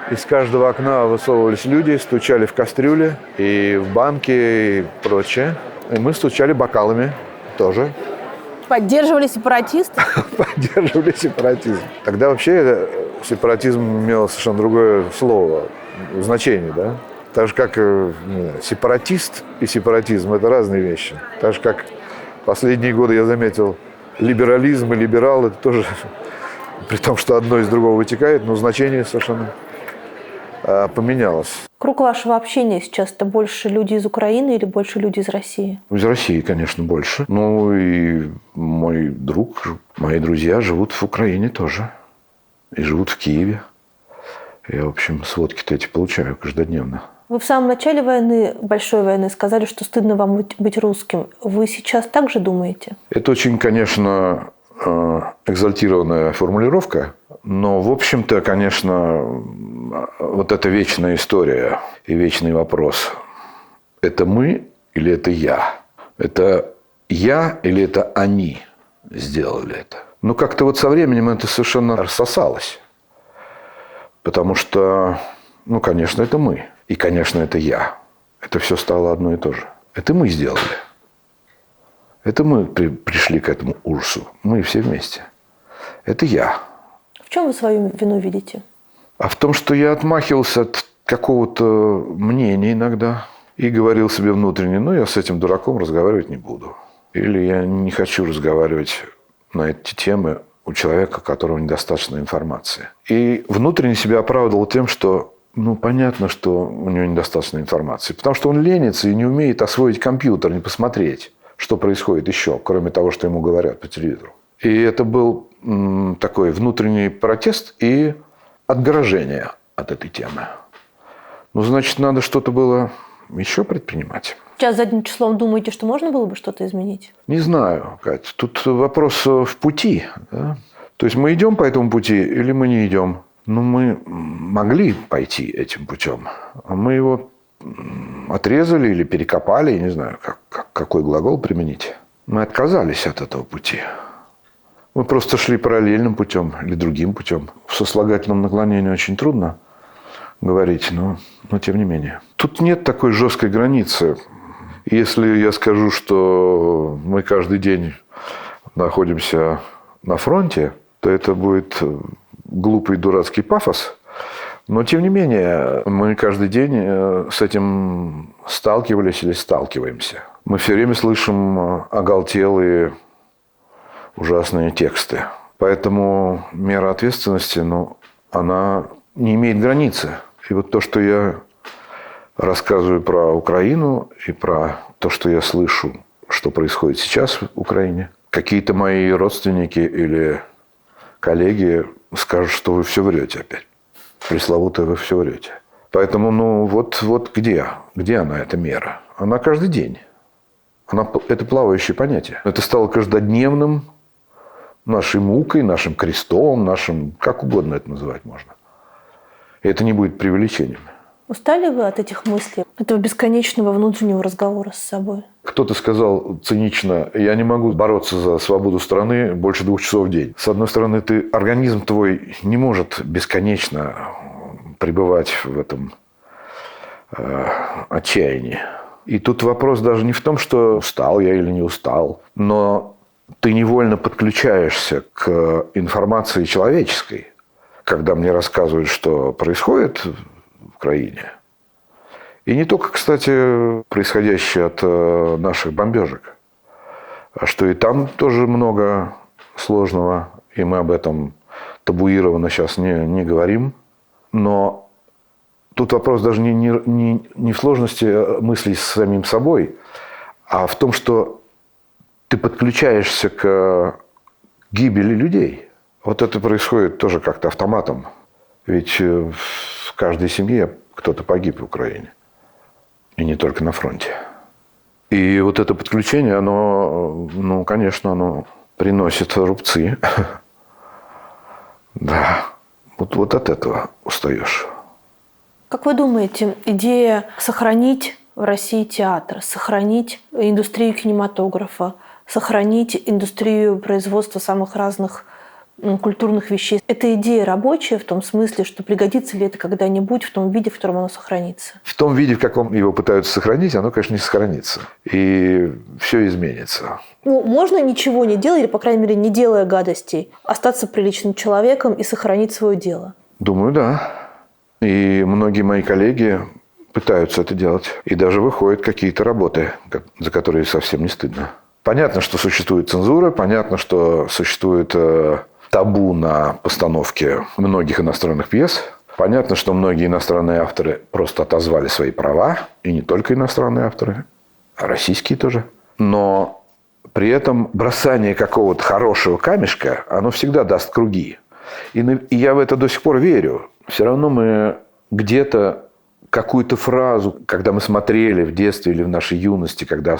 из каждого окна высовывались люди, стучали в кастрюли и в банки и прочее. И мы стучали бокалами тоже. Поддерживали сепаратистов? Поддерживали сепаратизм. Тогда вообще сепаратизм имел совершенно другое слово, значение, да? Так же, как сепаратист и сепаратизм – это разные вещи. Так же, как последние годы я заметил, либерализм и либерал – это тоже, при том, что одно из другого вытекает, но значение совершенно поменялось. Круг вашего общения сейчас – это больше люди из Украины или больше люди из России? Из России, конечно, больше. Ну и мой друг, мои друзья живут в Украине тоже. И живут в Киеве. Я, в общем, сводки-то эти получаю каждодневно. Вы в самом начале войны, большой войны, сказали, что стыдно вам быть русским. Вы сейчас так же думаете? Это очень, конечно, экзальтированная формулировка. Но, в общем-то, конечно, вот эта вечная история и вечный вопрос. Это мы или это я? Это я или это они сделали это? Ну, как-то вот со временем это совершенно рассосалось. Потому что, ну, конечно, это мы. И, конечно, это я. Это все стало одно и то же. Это мы сделали. Это мы пришли к этому ужасу. Мы все вместе. Это я. В чем вы свою вину видите? А в том, что я отмахивался от какого-то мнения иногда и говорил себе внутренне: ну, я с этим дураком разговаривать не буду. Или я не хочу разговаривать на эти темы у человека, у которого недостаточно информации. И внутренне себя оправдывал тем, что, ну, понятно, что у него недостаточно информации. Потому что он ленится и не умеет освоить компьютер, не посмотреть, что происходит еще, кроме того, что ему говорят по телевизору. И это был такой внутренний протест и отгорожение от этой темы. Ну, значит, надо что-то было еще предпринимать. Сейчас задним числом думаете, что можно было бы что-то изменить? Не знаю, Кать. Тут вопрос в пути. Да? То есть мы идем по этому пути или мы не идем? Ну, мы могли пойти этим путем. А мы его отрезали или перекопали, я не знаю, какой глагол применить. Мы отказались от этого пути. Мы просто шли параллельным путем или другим путем. В сослагательном наклонении очень трудно говорить, но тем не менее. Тут нет такой жесткой границы. Если я скажу, что мы каждый день находимся на фронте, то это будет глупый дурацкий пафос. Но, тем не менее, мы каждый день с этим сталкивались или сталкиваемся. Мы все время слышим оголтелые, ужасные тексты. Поэтому мера ответственности, она не имеет границы. И вот то, что я рассказываю про Украину и про то, что я слышу, что происходит сейчас в Украине, какие-то мои родственники или коллеги скажут, что вы все врете опять. Пресловутое вы все врете. Поэтому, вот где она, эта мера? Она каждый день. Это плавающее понятие. Это стало каждодневным нашей мукой, нашим крестом, нашим, как угодно это называть можно. И это не будет преувеличением. Устали вы от этих мыслей, этого бесконечного внутреннего разговора с собой? Кто-то сказал цинично: я не могу бороться за свободу страны больше 2 часов в день. С одной стороны, организм твой не может бесконечно пребывать в этом отчаянии. И тут вопрос даже не в том, что устал я или не устал, но ты невольно подключаешься к информации человеческой, когда мне рассказывают, что происходит в Украине. И не только, кстати, происходящее от наших бомбежек, а что и там тоже много сложного, и мы об этом табуированно сейчас не говорим. Но тут вопрос даже не в сложности мыслей с самим собой, а в том, что ты подключаешься к гибели людей. Вот это происходит тоже как-то автоматом. Ведь в каждой семье кто-то погиб в Украине. И не только на фронте. И вот это подключение, оно, конечно, оно приносит рубцы. Да. Вот от этого устаешь. Как вы думаете, идея сохранить в России театр, сохранить индустрию кинематографа, сохранить индустрию производства самых разных культурных вещей, это идея рабочая в том смысле, что пригодится ли это когда-нибудь в том виде, в котором оно сохранится? В том виде, в каком его пытаются сохранить, оно, конечно, не сохранится. И все изменится. Можно ничего не делать, или, по крайней мере, не делая гадостей, остаться приличным человеком и сохранить свое дело? Думаю, да. И многие мои коллеги пытаются это делать. И даже выходят какие-то работы, за которые совсем не стыдно. Понятно, что существует цензура, понятно, что существует табу на постановке многих иностранных пьес. Понятно, что многие иностранные авторы просто отозвали свои права. И не только иностранные авторы, а российские тоже. Но при этом бросание какого-то хорошего камешка, оно всегда даст круги. И я в это до сих пор верю. Все равно мы где-то какую-то фразу, когда мы смотрели в детстве или в нашей юности, когда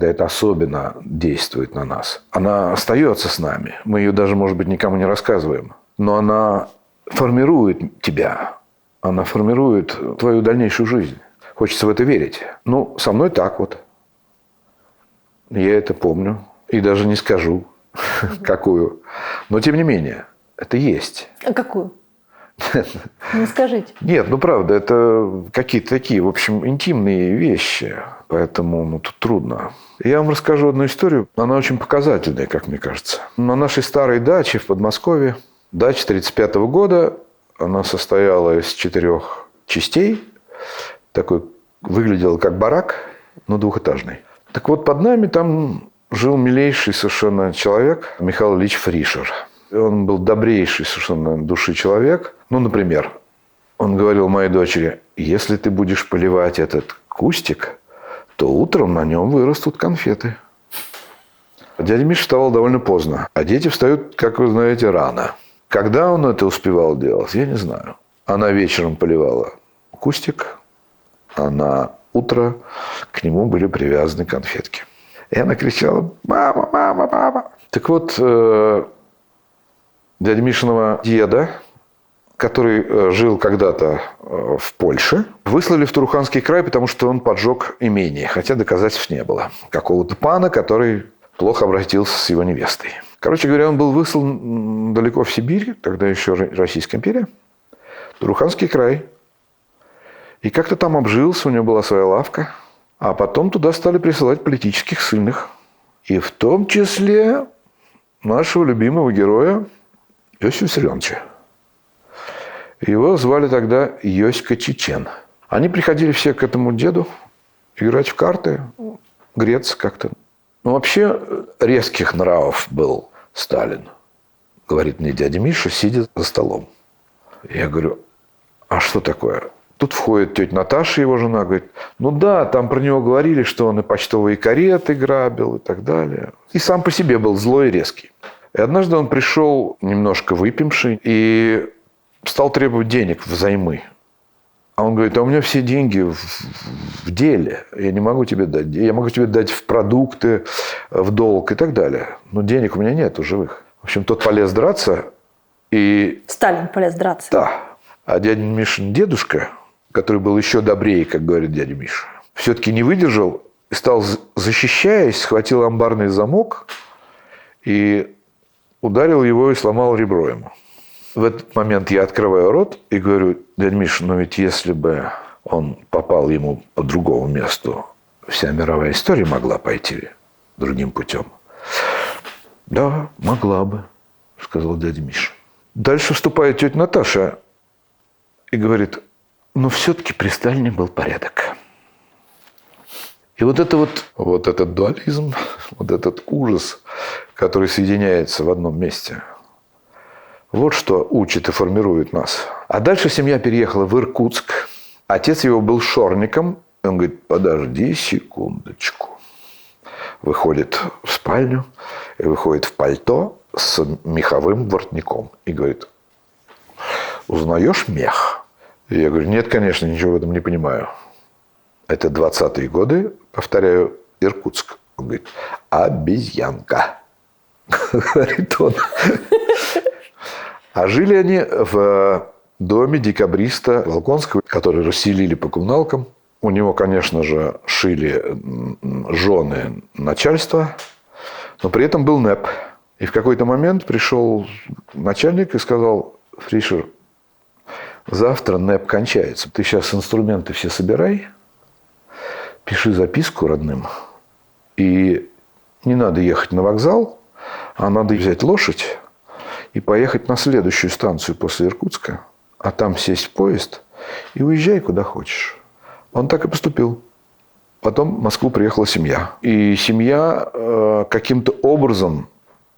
это особенно действует на нас, она остается с нами. Мы ее даже, может быть, никому не рассказываем. Но она формирует тебя. Она формирует твою дальнейшую жизнь. Хочется в это верить. Со мной так вот. Я это помню. И даже не скажу, какую. Но, тем не менее, это есть. А какую? Не скажите. Нет, правда, это какие-то такие, в общем, интимные вещи. Поэтому тут трудно. Я вам расскажу одну историю. Она очень показательная, как мне кажется. На нашей старой даче в Подмосковье, дача 1935 года, она состояла из 4 частей. Такой выглядела как барак, но двухэтажный. Так вот, под нами там жил милейший совершенно человек Михаил Ильич Фришер. Он был добрейший совершенно души человек. Например, он говорил моей дочери: если ты будешь поливать этот кустик, то утром на нем вырастут конфеты. Дядя Миша вставал довольно поздно, а дети встают, как вы знаете, рано. Когда он это успевал делать, я не знаю. Она вечером поливала кустик, она утро к нему были привязаны конфетки. И она кричала: «Мама, мама, мама!» Так вот, дядя Мишиного деда, который жил когда-то в Польше, выслали в Туруханский край, потому что он поджег имение, хотя доказательств не было. Какого-то пана, который плохо обратился с его невестой. Короче говоря, он был выслан далеко в Сибирь, тогда еще Российская империя, Туруханский край. И как-то там обжился, у него была своя лавка. А потом туда стали присылать политических ссыльных. И в том числе нашего любимого героя Иосифа Виссарионовича. Его звали тогда Йоська Чечен. Они приходили все к этому деду играть в карты, греться как-то. Ну, вообще резких нравов был Сталин, говорит мне дядя Миша, сидя за столом. Я говорю: а что такое? Тут входит тетя Наташа, его жена, говорит: ну да, там про него говорили, что он и почтовые кареты грабил и так далее. И сам по себе был злой и резкий. И однажды он пришел немножко выпивший и стал требовать денег взаймы. А он говорит: а у меня все деньги в деле. Я не могу тебе дать. Я могу тебе дать в продукты, в долг и так далее. Но денег у меня нет живых. В общем, тот полез драться. И... Сталин полез драться. Да. А дядя Мишин дедушка, который был еще добрее, как говорит дядя Миша, все-таки не выдержал и стал, защищаясь, схватил амбарный замок и ударил его и сломал ребро ему. В этот момент я открываю рот и говорю: дядя Миша, но ведь если бы он попал ему по другому месту, вся мировая история могла пойти другим путем. Да, могла бы, сказал дядя Миша. Дальше вступает тетя Наташа и говорит: но все-таки при Сталине был порядок. И вот этот дуализм, вот этот ужас, который соединяется в одном месте, вот что учит и формирует нас. А дальше семья переехала в Иркутск. Отец его был шорником. Он говорит: подожди секундочку. Выходит в спальню и выходит в пальто с меховым воротником. И говорит: узнаешь мех? И я говорю: нет, конечно, ничего в этом не понимаю. Это 20-е годы, повторяю, Иркутск. Он говорит: обезьянка. Говорит он. А жили они в доме декабриста Волконского, который расселили по коммуналкам. У него, конечно же, шили жены начальства, но при этом был НЭП. И в какой-то момент пришел начальник и сказал: Фришер, завтра НЭП кончается. Ты сейчас инструменты все собирай, пиши записку родным. И не надо ехать на вокзал, а надо взять лошадь и поехать на следующую станцию после Иркутска, а там сесть в поезд и уезжай куда хочешь. Он так и поступил. Потом в Москву приехала семья. И семья каким-то образом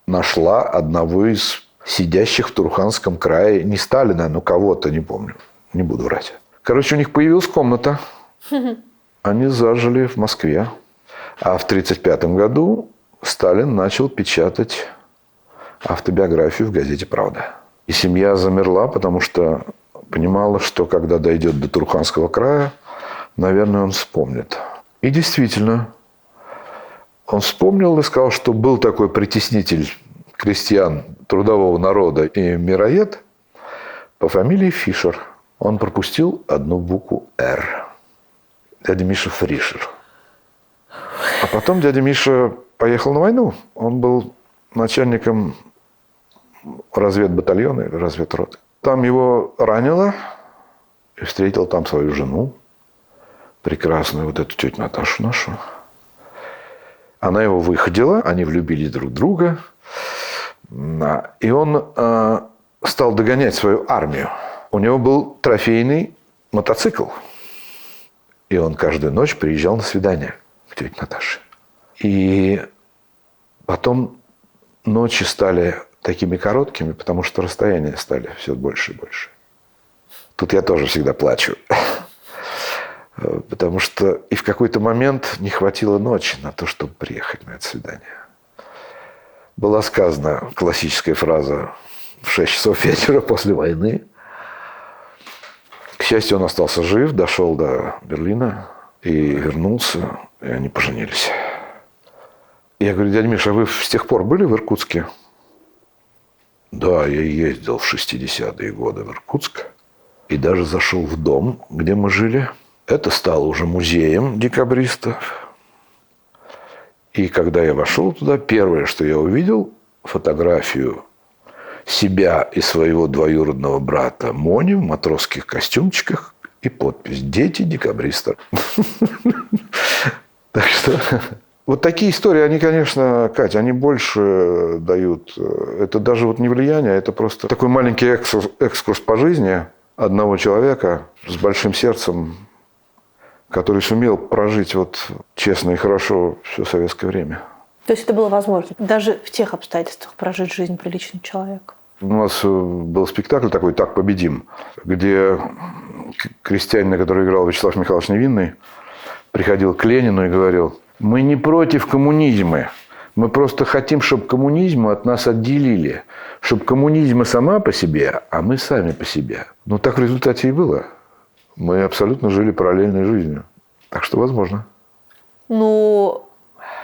нашла одного из сидящих в Туруханском крае, не Сталина, но кого-то, не помню, не буду врать. Короче, у них появилась комната. Они зажили в Москве. А в 1935 году Сталин начал печатать автобиографию в газете «Правда». И семья замерла, потому что понимала, что когда дойдет до Туруханского края, наверное, он вспомнит. И действительно, он вспомнил и сказал, что был такой притеснитель крестьян трудового народа и мироед по фамилии Фишер. Он пропустил одну букву «Р». Дядя Миша Фришер. А потом дядя Миша поехал на войну. Он был начальником разведбатальона или разведроты. Там его ранило, и встретил там свою жену, прекрасную вот эту тетю Наташу нашу. Она его выходила, они влюбились друг в друга. И он стал догонять свою армию. У него был трофейный мотоцикл. И он каждую ночь приезжал на свидание к тете Наташе. И потом ночи стали такими короткими, потому что расстояния стали все больше и больше. Тут я тоже всегда плачу. Потому что и в какой-то момент не хватило ночи на то, чтобы приехать на это свидание. Была сказана классическая фраза в 6 часов вечера после войны. К счастью, он остался жив, дошел до Берлина. И вернулся, и они поженились. Я говорю: дядя Миша, а вы с тех пор были в Иркутске? Да, я ездил в 60-е годы в Иркутск. И даже зашел в дом, где мы жили. Это стало уже музеем декабристов. И когда я вошел туда, первое, что я увидел, фотографию себя и своего двоюродного брата Мони в матросских костюмчиках и подпись: «Дети декабристов». Так что вот такие истории, они, конечно, Катя, они больше дают. Это даже вот не влияние, это просто такой маленький экскурс по жизни одного человека с большим сердцем, который сумел прожить вот честно и хорошо все советское время. То есть это было возможно даже в тех обстоятельствах прожить жизнь приличного человека? У нас был спектакль такой «Так победим», где крестьянин, который играл Вячеслав Михайлович Невинный, приходил к Ленину и говорил: мы не против коммунизма, мы просто хотим, чтобы коммунизм от нас отделили, чтобы коммунизм сама по себе, а мы сами по себе. Ну, так в результате и было. Мы абсолютно жили параллельной жизнью. Так что возможно. Ну,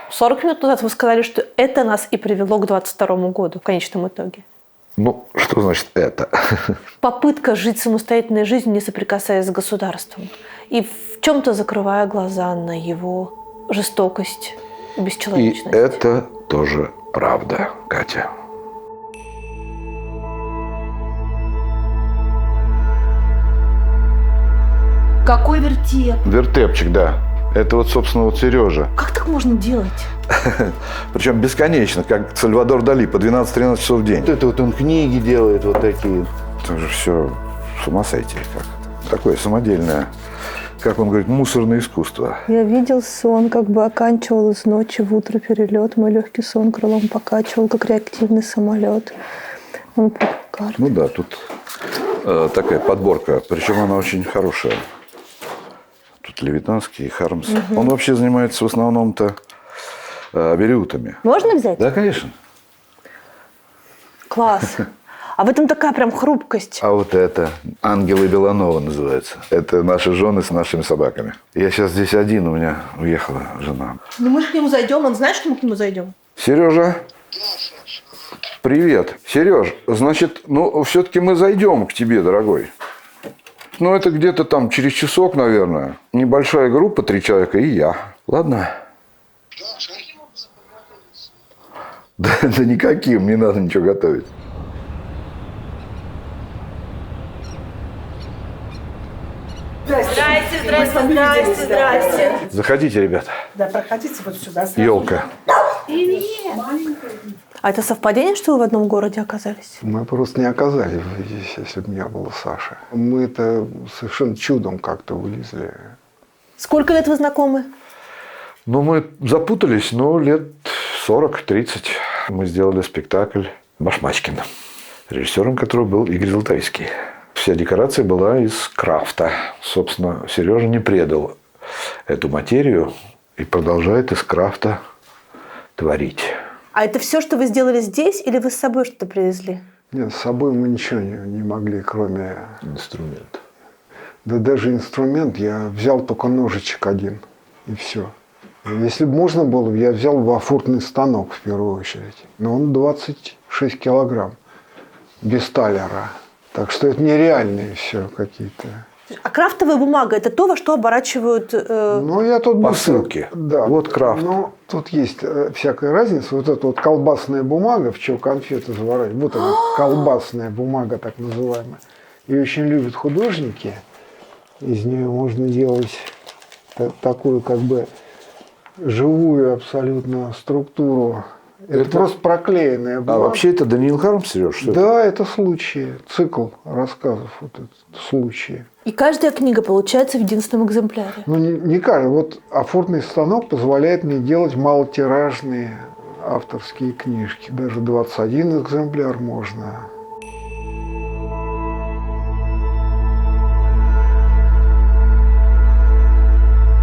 40 минут назад вы сказали, что это нас и привело к 22 году в конечном итоге. Ну, что значит это? Попытка жить самостоятельной жизнью, не соприкасаясь с государством. И в чем-то закрывая глаза на его жестокость и бесчеловечность. И это тоже правда, Катя. Какой вертеп? Вертепчик, да. Это вот, собственно, вот Сережа. Как так можно делать? Причем бесконечно, как Сальвадор Дали, по 12-13 часов в день. Это вот он книги делает вот такие. Это же все с ума сойти. Как. Такое самодельное, как он говорит, мусорное искусство. Я видел сон, как бы оканчивал из ночи в утро перелет. Мой легкий сон крылом покачивал, как реактивный самолет. Он карты. Ну да, тут такая подборка. Причем она очень хорошая. Тут Левитанский и Хармс. Он вообще занимается в основном-то абериутами. Можно взять? Да, конечно. Класс. А в этом такая прям хрупкость. А вот это «Ангелы Беланова» называется. Это наши жены с нашими собаками. Я сейчас здесь один, у меня уехала жена. Ну мы же к нему зайдем, он знает, что мы к нему зайдем? Сережа? Привет. Сереж, значит, ну, все-таки мы зайдем к тебе, дорогой. Ну, это где-то там через часок, наверное. Небольшая группа, 3 человека и я. Ладно? Да, да никаким, не надо ничего готовить. Здрасте. Заходите, ребята. Да, проходите вот сюда. Елка. А это совпадение, что вы в одном городе оказались? Мы просто не оказались здесь, если бы не было Саши. Мы это совершенно чудом как-то вылезли. Сколько лет вы знакомы? Ну, мы запутались, но лет 40-30. Мы сделали спектакль «Башмачкин», режиссером которого был Игорь Златоийский. Вся декорация была из крафта. Собственно, Сережа не предал эту материю и продолжает из крафта творить. А это все, что вы сделали здесь, или вы с собой что-то привезли? Нет, с собой мы ничего не могли, кроме... Инструмент. Да даже инструмент, я взял только ножичек один, и все. Если бы можно было, я взял бы афуртный станок в первую очередь. Но он 26 килограмм, без талера. Так что это нереальные все какие-то. А крафтовая бумага – это то, во что оборачивают… Ну, я тут посылки. Да. Вот крафт. Но тут есть всякая разница. Вот эта вот колбасная бумага, в чем конфеты заворачивают. Вот она, колбасная бумага, так называемая. Ее очень любят художники. Из нее можно делать такую как бы живую абсолютно структуру. Это просто проклеенная бумага. А вообще это Даниил Хармс, Сереж? Что Да, это случаи, цикл рассказов, вот этот случаи. И каждая книга получается в единственном экземпляре. Ну, не каждый. Вот афуртный станок позволяет мне делать малотиражные авторские книжки. Даже 21 экземпляр можно.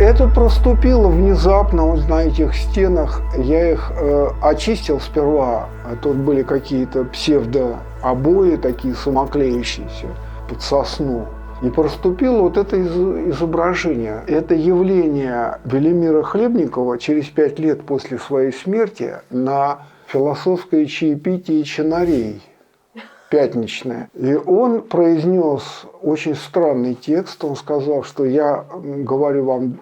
Это проступило внезапно вот на этих стенах. Я их очистил сперва. Тут были какие-то псевдообои, такие самоклеющиеся, под сосну. И проступило вот это изображение. Это явление Велимира Хлебникова через 5 лет после своей смерти на философское чаепитие чинарей пятничное. И он произнес очень странный текст. Он сказал, что я говорю вам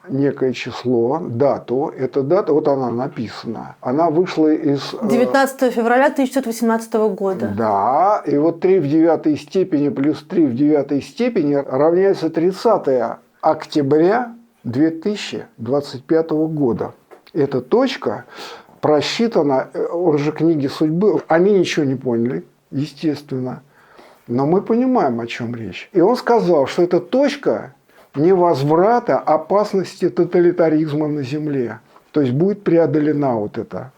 некое число, дату. Эта дата, вот она написана. Она вышла из... 19 февраля 1918 года. Да, и вот 3 в 9 степени плюс 3 в 9 степени равняется 30 октября 2025 года. Эта точка просчитана, он же «Книги судьбы», они ничего не поняли, естественно, но мы понимаем, о чем речь. И он сказал, что эта точка невозврата опасности тоталитаризма на Земле. То есть будет преодолена вот эта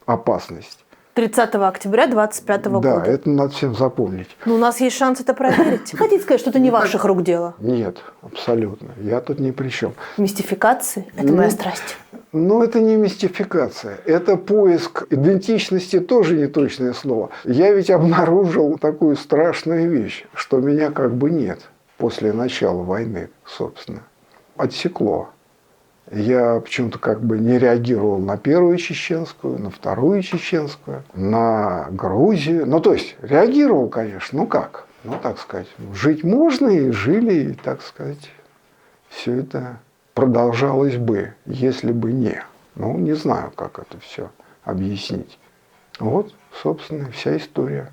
опасность. 30 октября 2025 Да, года. это надо всем запомнить. Ну, у нас есть шанс это проверить. Хотите сказать, что это не ваших рук дело? Нет, абсолютно. Я тут ни при чем. Мистификации – это моя страсть. Но это не мистификация. Это поиск идентичности, тоже не точное слово. Я ведь обнаружил такую страшную вещь, что меня как бы нет после начала войны, собственно. Отсекло. Я почему-то как бы не реагировал на первую чеченскую, на вторую чеченскую, на Грузию. Ну, то есть, реагировал, конечно. Ну, как? Ну, так сказать, жить можно, и жили, и, так сказать, все это продолжалось бы, если бы не. Ну, не знаю, как это все объяснить. Вот, собственно, вся история.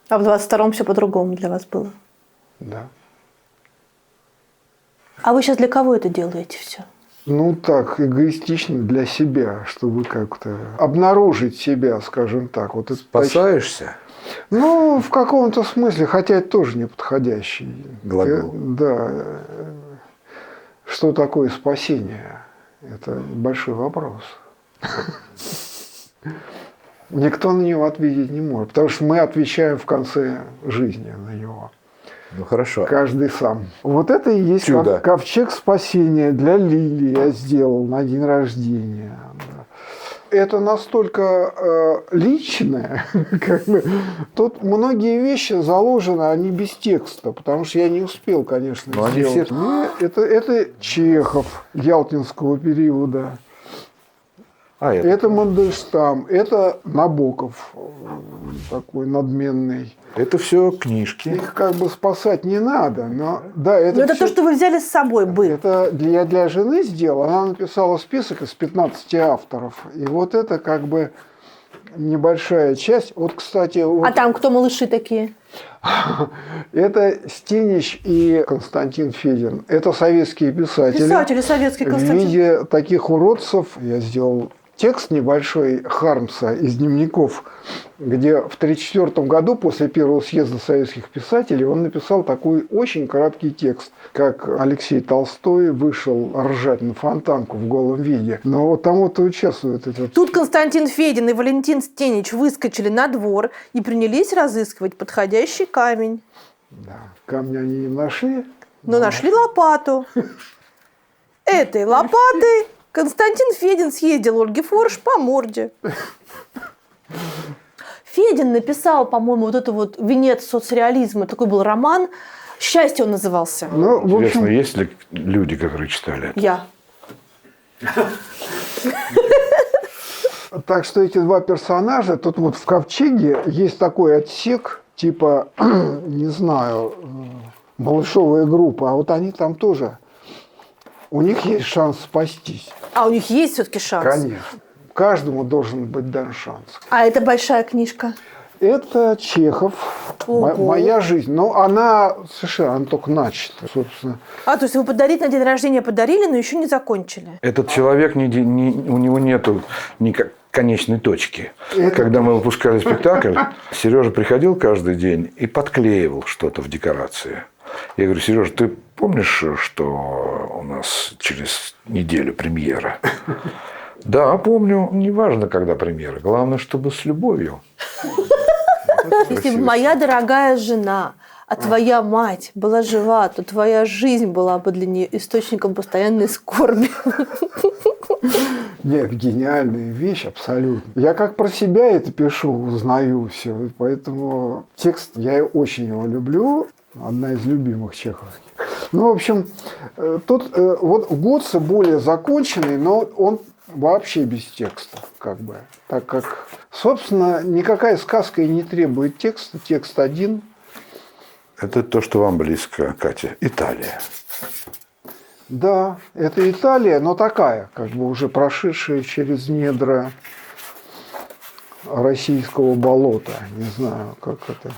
А в 22-м все по-другому для вас было? Да. А вы сейчас для кого это делаете все? Ну, так, эгоистично для себя, чтобы как-то обнаружить себя, скажем так. Вот это Спасаешься? Ну, в каком-то смысле, хотя это тоже неподходящий Глагол. Да. Что такое спасение? Это большой вопрос. Никто на него ответить не может, потому что мы отвечаем в конце жизни на него. Ну, хорошо. Каждый сам. Вот это и есть Чудо. ковчег спасения для Лили я сделал на день рождения. Это настолько личное. Как бы. Тут многие вещи заложены, они без текста, потому что я не успел, конечно, Но они сделать. все- Ну, это Чехов ялтинского периода. А, Это Мандельштам, это Набоков, такой надменный. это все книжки. Их как бы спасать не надо, но да, Ну, это всё- то, что вы взяли с собой, бы. это я для жены сделал. Она написала список из 15 авторов. И вот это как бы небольшая часть. Вот, кстати, вот А там кто малыши такие? это Стенич и Константин Федин. Это советские писатели. Писатели советские, В Константин. виде таких уродцев я сделал текст небольшой Хармса из дневников, где в 1934 году, после первого съезда советских писателей, он написал такой очень краткий текст, как Алексей Толстой вышел ржать на Фонтанку в голом виде. Но вот там вот участвует этот... Тут Константин Федин и Валентин Стенич выскочили на двор и принялись разыскивать подходящий камень. Да, камня они не нашли. Но нашли лопату. Этой лопатой Константин Федин съездил Ольге Форш по морде. Федин написал, по-моему, вот это вот «Венец соцреализма». Такой был роман. «Счастье» он назывался. Ну, в Интересно, общем, есть ли люди, которые читали это? Я. так что эти два персонажа, тут вот в Ковчеге есть такой отсек, типа, не знаю, малышовая группа, а вот они там тоже, у них есть шанс спастись. А у них есть все-таки шанс? Конечно. Каждому должен быть дан шанс. А это большая книжка. Это Чехов, Ого. моя жизнь. Но она совершенно, она только начата, собственно. А, то есть вы подарить на день рождения подарили, но еще не закончили. Этот человек, у него нету конечной точки. Когда мы выпускали спектакль, Сережа приходил каждый день и подклеивал что-то в декорации. Я говорю: Сережа, ты помнишь, что у нас через неделю премьера? Да, помню. Неважно, когда премьера. Главное, чтобы с любовью. Если бы моя дорогая жена, а твоя мать была жива, то твоя жизнь была бы для нее источником постоянной скорби. Нет, гениальная вещь, абсолютно. Я как про себя это пишу, узнаю все. Поэтому текст, я очень его люблю. Одна из любимых чеховских. Ну, в общем, тут вот Гоце более законченный, но он вообще без текста, как бы. Так как, собственно, никакая сказка и не требует текста, текст один. Это то, что вам близко, Катя. Италия. Да, это Италия, но такая, как бы уже прошедшая через недра российского болота. Не знаю, как это.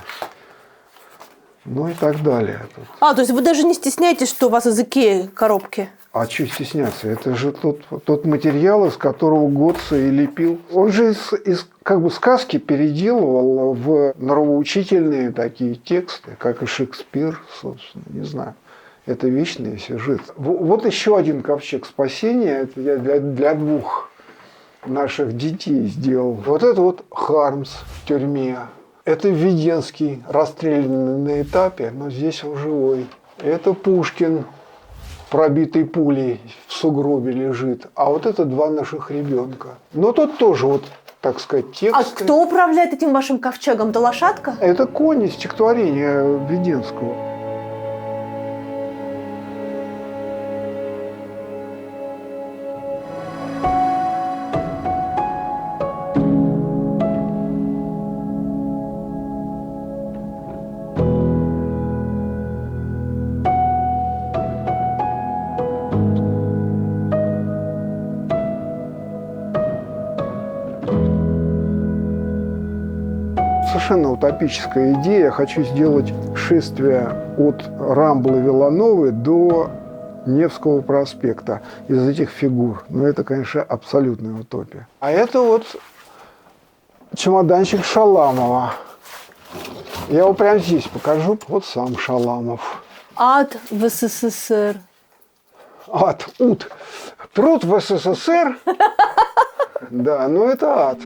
Ну и так далее. То есть вы даже не стесняетесь, что у вас из Икеи коробки? А что стесняться? Это же тот материал, из которого Гоце и лепил. Он же из как бы сказки переделывал в нравоучительные такие тексты, как и Шекспир, собственно, не знаю. Это вечный сюжет. Вот еще один ковчег спасения. Это я для двух наших детей сделал. Вот это вот Хармс в тюрьме. Это Введенский, расстрелянный на этапе, но здесь он живой. Это Пушкин, пробитый пулей, в сугробе лежит. А вот это два наших ребенка. Но тут тоже вот, так сказать, текст. А кто управляет этим вашим ковчегом? Да лошадка? Это конь из стихотворения Введенского. Совершенно утопическая идея. Я хочу сделать шествие от Рамблы Вилановой до Невского проспекта из этих фигур. Но это, конечно, абсолютная утопия. А это вот чемоданчик Шаламова. Я его прямо здесь покажу. Вот сам Шаламов. Ад в СССР. Ад, ут. Труд в СССР. Да, ну это ад.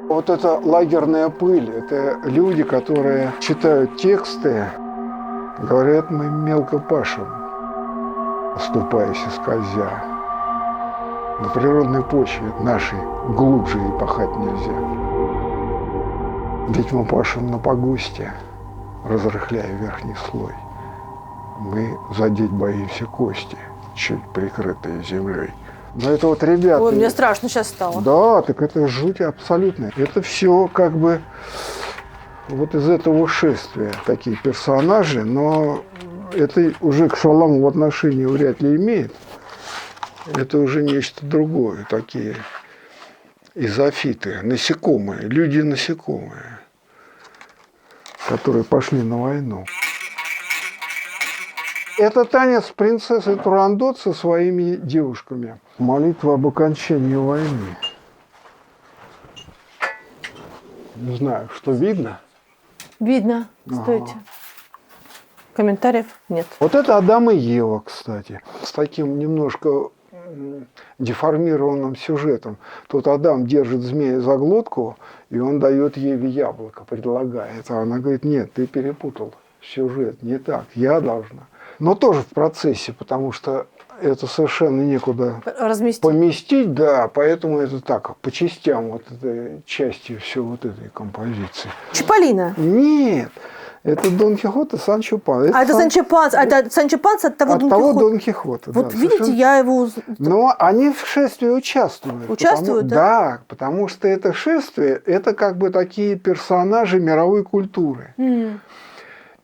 Вот это лагерная пыль, это люди, которые читают тексты, говорят, мы мелко пашем, оступаясь и скользя. На природной почве нашей глубже и пахать нельзя. Ведь мы пашем на погосте, разрыхляя верхний слой. Мы задеть боимся кости, чуть прикрытые землей. Но это вот ребята... Ой, мне страшно сейчас стало. Да, так это жуть абсолютно. Это все как бы вот из этого шествия такие персонажи, но это уже к Шаламову отношения вряд ли имеет. Это уже нечто другое, такие изофиты, насекомые, люди-насекомые, которые пошли на войну. Это танец принцессы Турандот со своими девушками. Молитва об окончании войны. Не знаю, что видно? Видно. Стойте. Комментариев нет. Вот это Адам и Ева, кстати. С таким немножко деформированным сюжетом. Тут Адам держит змея за глотку, и он дает Еве яблоко, предлагает. А она говорит, нет, ты перепутал сюжет, не так, я должна. Но тоже в процессе, потому что это совершенно некуда поместить, да, поэтому это так, по частям вот этой части все вот этой композиции. Чиполлино? Нет, это Дон Кихот и Санчо Панса. Это Санчо Панса, это Санчо Панса от того Дон Кихота. Вот да, видите, совершенно... я его... Но они в шествии участвуют. Участвуют, да? Да, потому что это шествие, это как бы такие персонажи мировой культуры.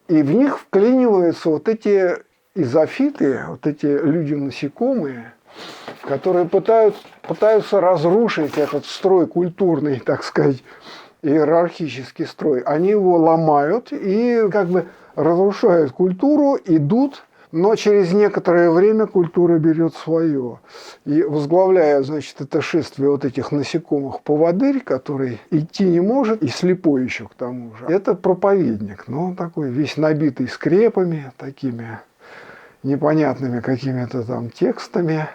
И в них вклиниваются вот эти изофиты, вот эти люди-насекомые, которые пытаются разрушить этот строй культурный, так сказать, иерархический строй. Они его ломают и как бы разрушают культуру, идут, но через некоторое время культура берет свое. И возглавляя, значит, это шествие вот этих насекомых поводырь, который идти не может, и слепой еще к тому же. Это проповедник, но он такой весь набитый скрепами, такими непонятными какими-то там текстами,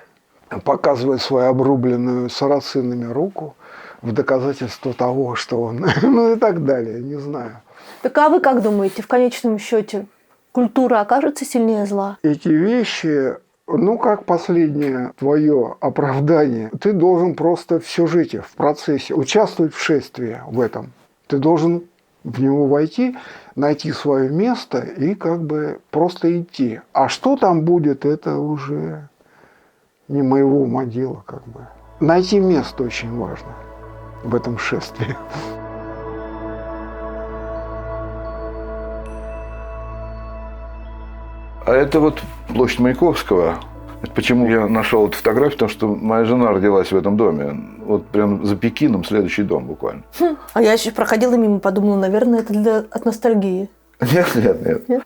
показывает свою обрубленную сарацинами руку в доказательство того, что он... ну и так далее, не знаю. Так а вы как думаете, в конечном счете культура окажется сильнее зла? Эти вещи, ну как последнее твое оправдание, ты должен просто в сюжете, в процессе участвовать в шествии в этом. Ты должен в него войти, найти свое место и как бы просто идти. А что там будет, это уже не моего ума дело, как бы. Найти место очень важно в этом шествии. А это вот площадь Маяковского. Это почему я нашел эту фотографию? Потому что моя жена родилась в этом доме. Вот прям за Пекином следующий дом буквально. А я еще проходила мимо, подумала, наверное, это от ностальгии. Нет.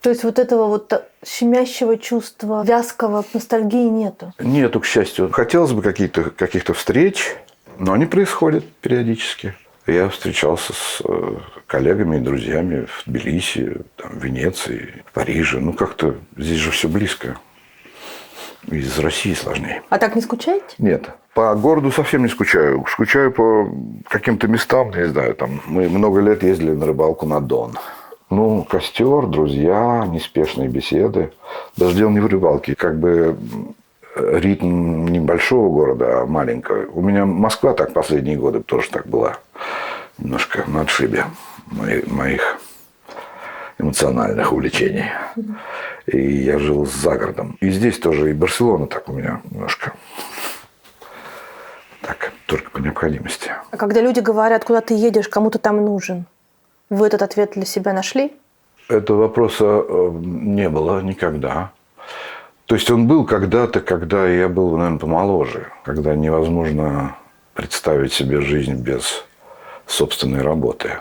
То есть вот этого вот щемящего чувства, вязкого ностальгии нету. Нету, к счастью. Хотелось бы каких-то встреч, но они происходят периодически. Я встречался с коллегами и друзьями в Тбилиси, там, в Венеции, в Париже. Ну, как-то здесь же все близко. Из России сложнее. А так не скучаете? Нет. По городу совсем не скучаю. Скучаю по каким-то местам, не знаю. Там, мы много лет ездили на рыбалку на Дон. Ну, костер, друзья, неспешные беседы. Даже дело не в рыбалке. Как бы ритм небольшого города, а маленького. У меня Москва так последние годы тоже так была. Немножко на отшибе моих эмоциональных увлечений. И я жил за городом. И здесь тоже, и Барселона так у меня немножко. Так, только по необходимости. А когда люди говорят, куда ты едешь, кому ты там нужен, вы этот ответ для себя нашли? Этого вопроса не было никогда. То есть он был когда-то, когда я был, наверное, помоложе. Когда невозможно представить себе жизнь без собственной работы.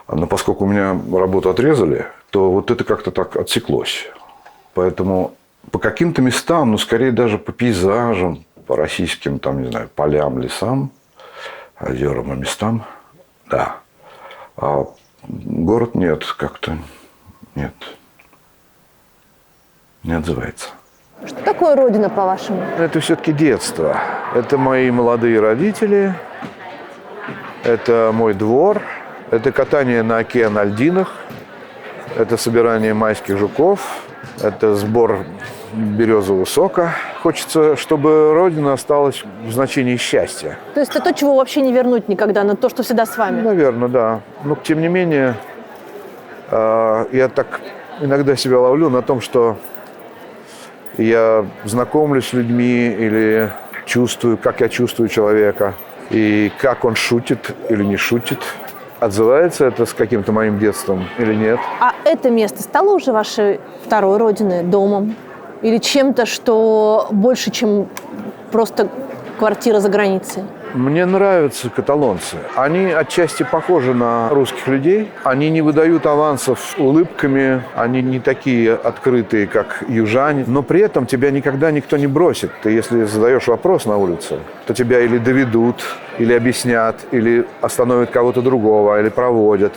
Но поскольку у меня работу отрезали, то вот это как-то так отсеклось. Поэтому по каким-то местам, ну, скорее даже по пейзажам, по российским, там, не знаю, полям, лесам, озерам и местам, да. А город нет, как-то нет. Не отзывается. Что такое Родина, по-вашему? Это все-таки детство. Это мои молодые родители, это мой двор, это катание на оке на льдинах, это собирание майских жуков, это сбор березового сока. Хочется, чтобы Родина осталась в значении счастья. То есть это то, чего вообще не вернуть никогда, но то, что всегда с вами? Наверное, да. Но, тем не менее, я так иногда себя ловлю на том, что я знакомлюсь с людьми или чувствую, как я чувствую человека, и как он шутит или не шутит. Отзывается это с каким-то моим детством или нет? А это место стало уже вашей второй родиной, домом? Или чем-то, что больше, чем просто квартира за границей? Мне нравятся каталонцы. Они отчасти похожи на русских людей. Они не выдают авансов улыбками. Они не такие открытые, как южане. Но при этом тебя никогда никто не бросит. Ты, если задаешь вопрос на улице, то тебя или доведут, или объяснят, или остановят кого-то другого, или проводят.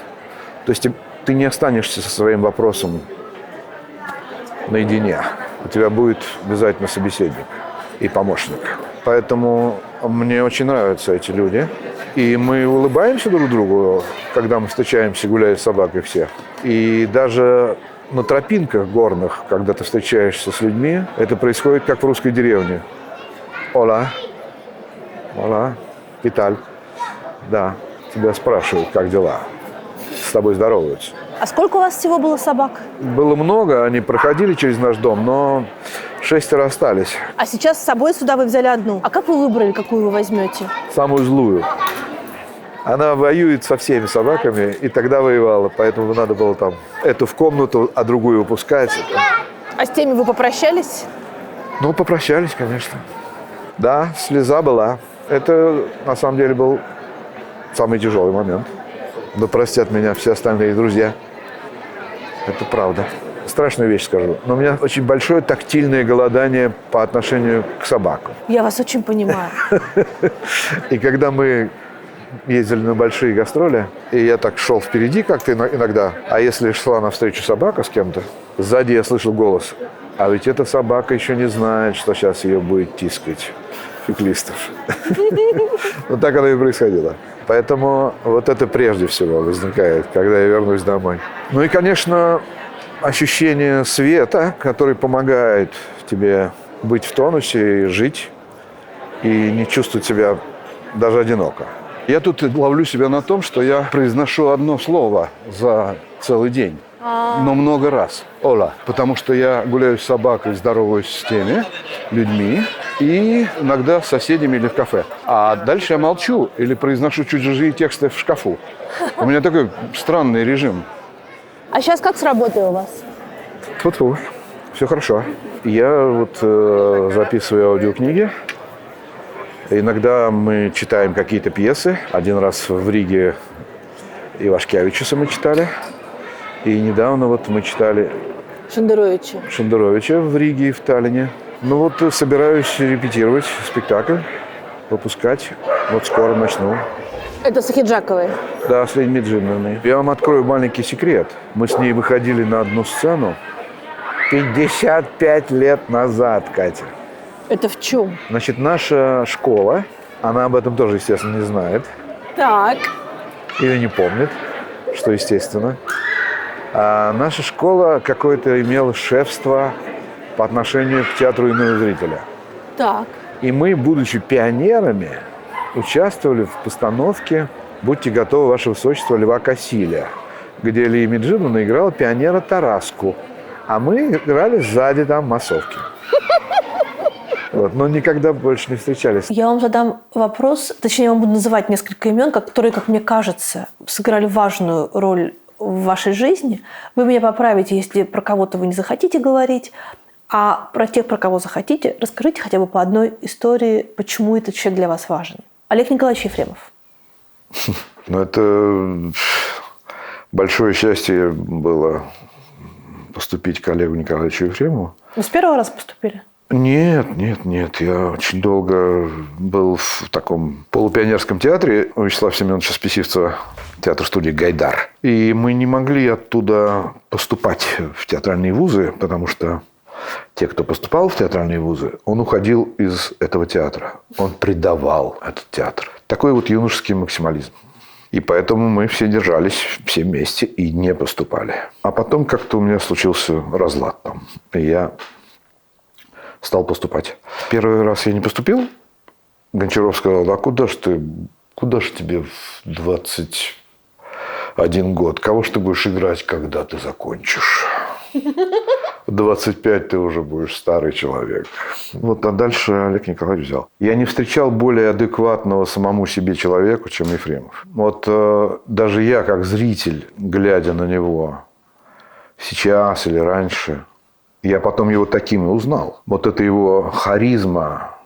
То есть ты не останешься со своим вопросом наедине. У тебя будет обязательно собеседник и помощник. Поэтому мне очень нравятся эти люди. И мы улыбаемся друг другу, когда мы встречаемся, гуляя с собакой все. И даже на тропинках горных, когда ты встречаешься с людьми, это происходит как в русской деревне. Ола. Ола. Виталь. Да. Тебя спрашивают, как дела. С тобой здороваются. А сколько у вас всего было собак? Было много, они проходили через наш дом, но 6 остались. А сейчас с собой сюда вы взяли одну. А как вы выбрали, какую вы возьмете? Самую злую. Она воюет со всеми собаками и тогда воевала, поэтому надо было там эту в комнату, а другую выпускать. А с теми вы попрощались? Ну, попрощались, конечно. Да, слеза была. Это, на самом деле, был самый тяжелый момент. Да простят меня все остальные друзья. Это правда. Страшную вещь скажу. Но у меня очень большое тактильное голодание по отношению к собакам. Я вас очень понимаю. И когда мы ездили на большие гастроли, и я так шел впереди как-то иногда, а если шла навстречу собака с кем-то, сзади я слышал голос: а ведь эта собака еще не знает, что сейчас ее будет тискать Феклистов. Вот так оно и происходило. Поэтому вот это прежде всего возникает, когда я вернусь домой. Ну и, конечно, ощущение света, который помогает тебе быть в тонусе и жить, и не чувствовать себя даже одиноко. Я тут ловлю себя на том, что я произношу одно слово за целый день, но много раз. Ола. Потому что я гуляю с собакой, здороваюсь с теми людьми и иногда с соседями или в кафе. А дальше я молчу или произношу чужие тексты в шкафу. У меня такой странный режим. А сейчас как с работой у вас? Тьфу-тьфу. Все хорошо. Я вот записываю аудиокниги. Иногда мы читаем какие-то пьесы. Один раз в Риге Ивашкевичуса мы читали. И недавно вот мы читали Шендеровича в Риге и в Таллине. Ну вот собираюсь репетировать спектакль, выпускать. Вот скоро начну. Это с Ахиджаковой? Да, с Леонидом Меджидовной. Я вам открою маленький секрет. Мы с ней выходили на одну сцену 55 лет назад, Катя. Это в чем? Значит, наша школа, она об этом тоже, естественно, не знает. Так. Или не помнит, что естественно. А наша школа какое-то имела шефство по отношению к театру иного зрителя. Так. И мы, будучи пионерами, участвовали в постановке «Будьте готовы, Ваше Высочество» Льва Кассиля, где Лия Меджидовна играла пионера Тараску, а мы играли сзади там массовки. Вот, но никогда больше не встречались. Я вам задам вопрос, точнее, я вам буду называть несколько имен, которые, как мне кажется, сыграли важную роль в вашей жизни. Вы меня поправите, если про кого-то вы не захотите говорить, а про тех, про кого захотите, расскажите хотя бы по одной истории, почему этот человек для вас важен. Олег Николаевич Ефремов. Ну, это большое счастье было поступить к Олегу Николаевичу Ефремову. Вы с первого раза поступили? Нет. Я очень долго был в таком полупионерском театре у Вячеслава Семеновича Списивцева, театр-студии «Гайдар». И мы не могли оттуда поступать в театральные вузы, потому что те, кто поступал в театральные вузы, он уходил из этого театра. Он предавал этот театр. Такой вот юношеский максимализм. И поэтому мы все держались, все вместе и не поступали. А потом как-то у меня случился разлад там. И я стал поступать. Первый раз я не поступил. Гончаров сказал: а куда ж тебе в 21 год? Кого ж ты будешь играть, когда ты закончишь? В 25 ты уже будешь старый человек. Вот, а дальше Олег Николаевич взял. Я не встречал более адекватного самому себе человека, чем Ефремов. Вот даже я, как зритель, глядя на него сейчас или раньше, я потом его таким и узнал. Вот это его харизма,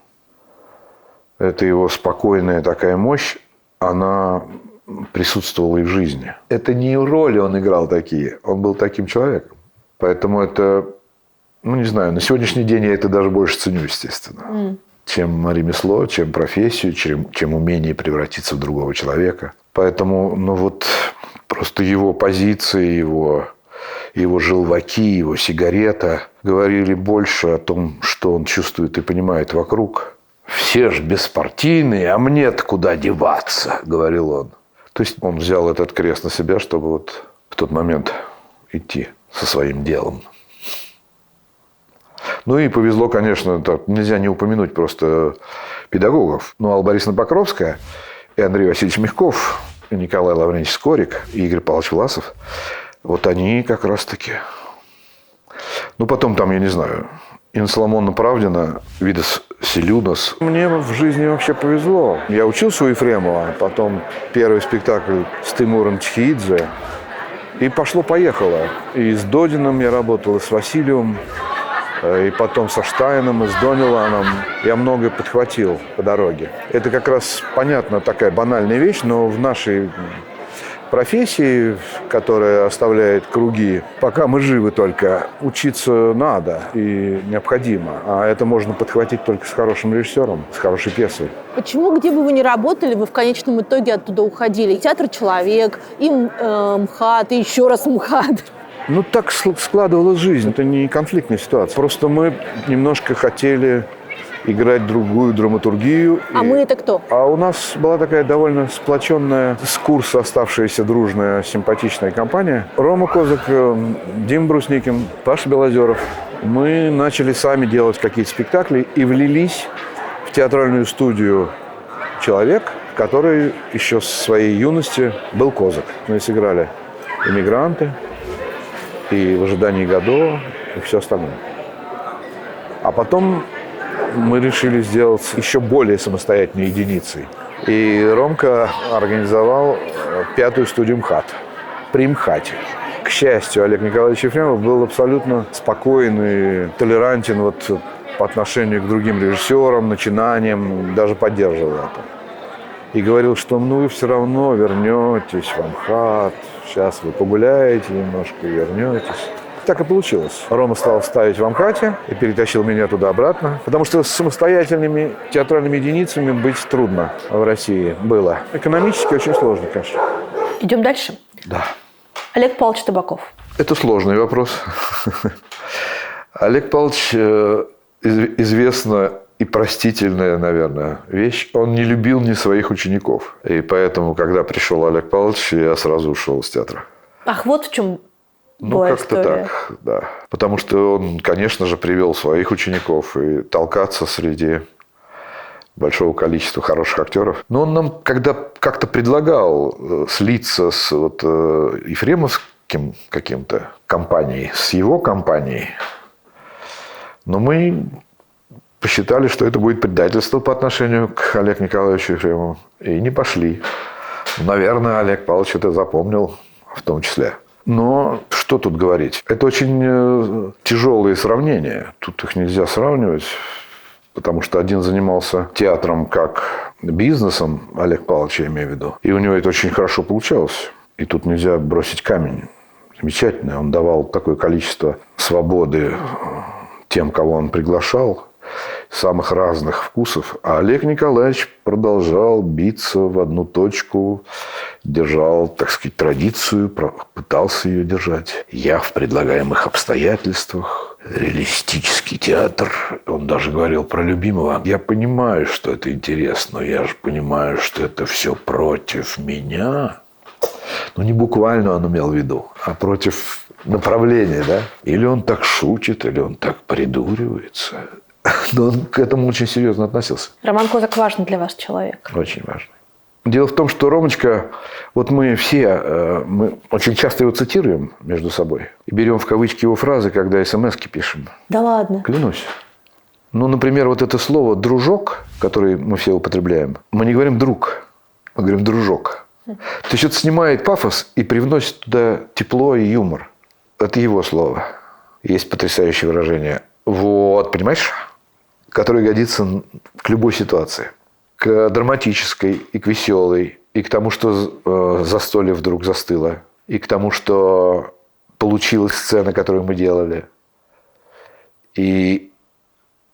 это его спокойная такая мощь, она присутствовала и в жизни. Это не роли он играл такие, он был таким человеком. Поэтому это, не знаю, на сегодняшний день я это даже больше ценю, естественно. Чем ремесло, чем профессию, чем умение превратиться в другого человека. Поэтому, просто его позиции, его желваки, его сигарета говорили больше о том, что он чувствует и понимает вокруг. «Все ж беспартийные, а мне-то куда деваться», – говорил он. То есть он взял этот крест на себя, чтобы вот в тот момент идти со своим делом. Ну и повезло, конечно, нельзя не упомянуть просто педагогов. Алла Борисовна Покровская и Андрей Васильевич Мягков, и Николай Лаврентьевич Скорик, и Игорь Павлович Власов. Вот они как раз-таки. Потом там, я не знаю, Инна Соломоновна Правдина, Видас Селюдас. Мне в жизни вообще повезло. Я учился у Ефремова, потом первый спектакль с Тимуром Чхиидзе. И пошло-поехало. И с Додином я работал, и с Васильевым, и потом со Штайном, и с Дониланом. Я многое подхватил по дороге. Это как раз, понятно, такая банальная вещь, но в нашей профессии, которая оставляет круги, пока мы живы только, учиться надо и необходимо. А это можно подхватить только с хорошим режиссером, с хорошей пьесой. Почему, где бы вы ни работали, вы в конечном итоге оттуда уходили? Театр «Человек», и МХАТ, и еще раз МХАТ. Так складывалась жизнь. Это не конфликтная ситуация. Просто мы немножко хотели играть другую драматургию. А мы это кто? А у нас была такая довольно сплоченная, с курса оставшаяся дружная, симпатичная компания. Рома Козак, Дима Брусникин, Паша Белозеров. Мы начали сами делать какие-то спектакли и влились в театральную студию «Человек», который еще с своей юности был козак. Мы сыграли «Эмигранты», и «В ожидании Годо», и все остальное. А потом мы решили сделать еще более самостоятельной единицей. И Ромка организовал 5-ю студию МХАТ при МХАТе. К счастью, Олег Николаевич Ефремов был абсолютно спокоен и толерантен вот по отношению к другим режиссерам, начинаниям, даже поддерживал это. И говорил, что вы все равно вернетесь в МХАТ, сейчас вы погуляете немножко и вернетесь. Так и получилось. Рома стал ставить в МХАТе и перетащил меня туда-обратно, потому что с самостоятельными театральными единицами быть трудно в России было. Экономически очень сложно, конечно. Идем дальше. Да. Олег Павлович Табаков. Это сложный вопрос. Олег Павлович известна и простительная, наверное, вещь. Он не любил ни своих учеников. И поэтому, когда пришел Олег Павлович, я сразу ушел из театра. Ах, вот в чем Ну, была как-то история. так, да. Потому что он, конечно же, привел своих учеников. И толкаться среди большого количества хороших актеров. Но он нам, когда как-то предлагал слиться с вот ефремовским каким-то компанией, с его компанией, но мы посчитали, что это будет предательство по отношению к Олегу Николаевичу Ефремову. И не пошли. Наверное, Олег Павлович это запомнил в том числе. Но что тут говорить? Это очень тяжелые сравнения. Тут их нельзя сравнивать. Потому что один занимался театром как бизнесом, Олег Павлович, я имею в виду. И у него это очень хорошо получалось. И тут нельзя бросить камень. Замечательно. Он давал такое количество свободы тем, кого он приглашал, самых разных вкусов. А Олег Николаевич продолжал биться в одну точку, держал, так сказать, традицию, пытался ее держать. Я в предлагаемых обстоятельствах, реалистический театр, он даже говорил про любимого. Я понимаю, что это интересно, но я же понимаю, что это все против меня. Ну, не буквально он имел в виду, а против направления, да? Или он так шутит, или он так придуривается. Но он к этому очень серьезно относился. Роман Козак важный для вас человек. Очень важный. Дело в том, что Ромочка, вот мы все, мы очень часто его цитируем между собой. И берем в кавычки его фразы, когда смс-ки пишем. Да ладно. Клянусь. Ну, например, вот это слово «дружок», которое мы все употребляем, мы не говорим «друг», мы говорим «дружок». То есть это снимает пафос и привносит туда тепло и юмор. Это его слово. Есть потрясающее выражение. Вот, понимаешь? Которое годится к любой ситуации. К драматической и к веселой. И к тому, что застолье вдруг застыло. И к тому, что получилась сцена, которую мы делали. И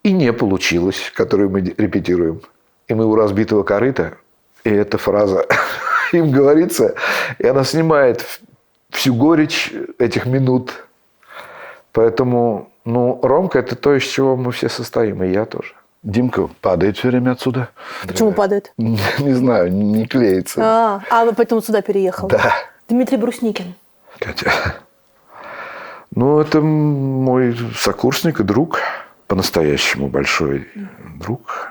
не получилось, которую мы репетируем. И мы у разбитого корыта. И эта фраза им говорится. И она снимает всю горечь этих минут. Поэтому, Ромка – это то, из чего мы все состоим, и я тоже. Димка падает все время отсюда. Почему падает? Не знаю, не клеится. А поэтому сюда переехал? Да. Дмитрий Брусникин. Катя. Это мой сокурсник и друг. По-настоящему большой друг.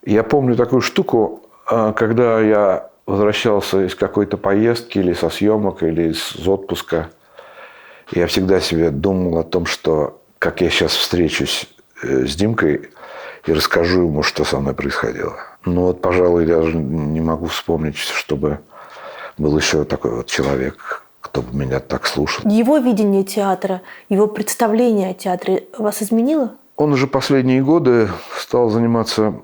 Я помню такую штуку, когда я возвращался из какой-то поездки или со съемок, или из отпуска. Я всегда себе думал о том, что как я сейчас встречусь с Димкой и расскажу ему, что со мной происходило. Пожалуй, я даже не могу вспомнить, чтобы был еще такой вот человек, кто бы меня так слушал. Его видение театра, его представление о театре вас изменило? Он уже последние годы стал заниматься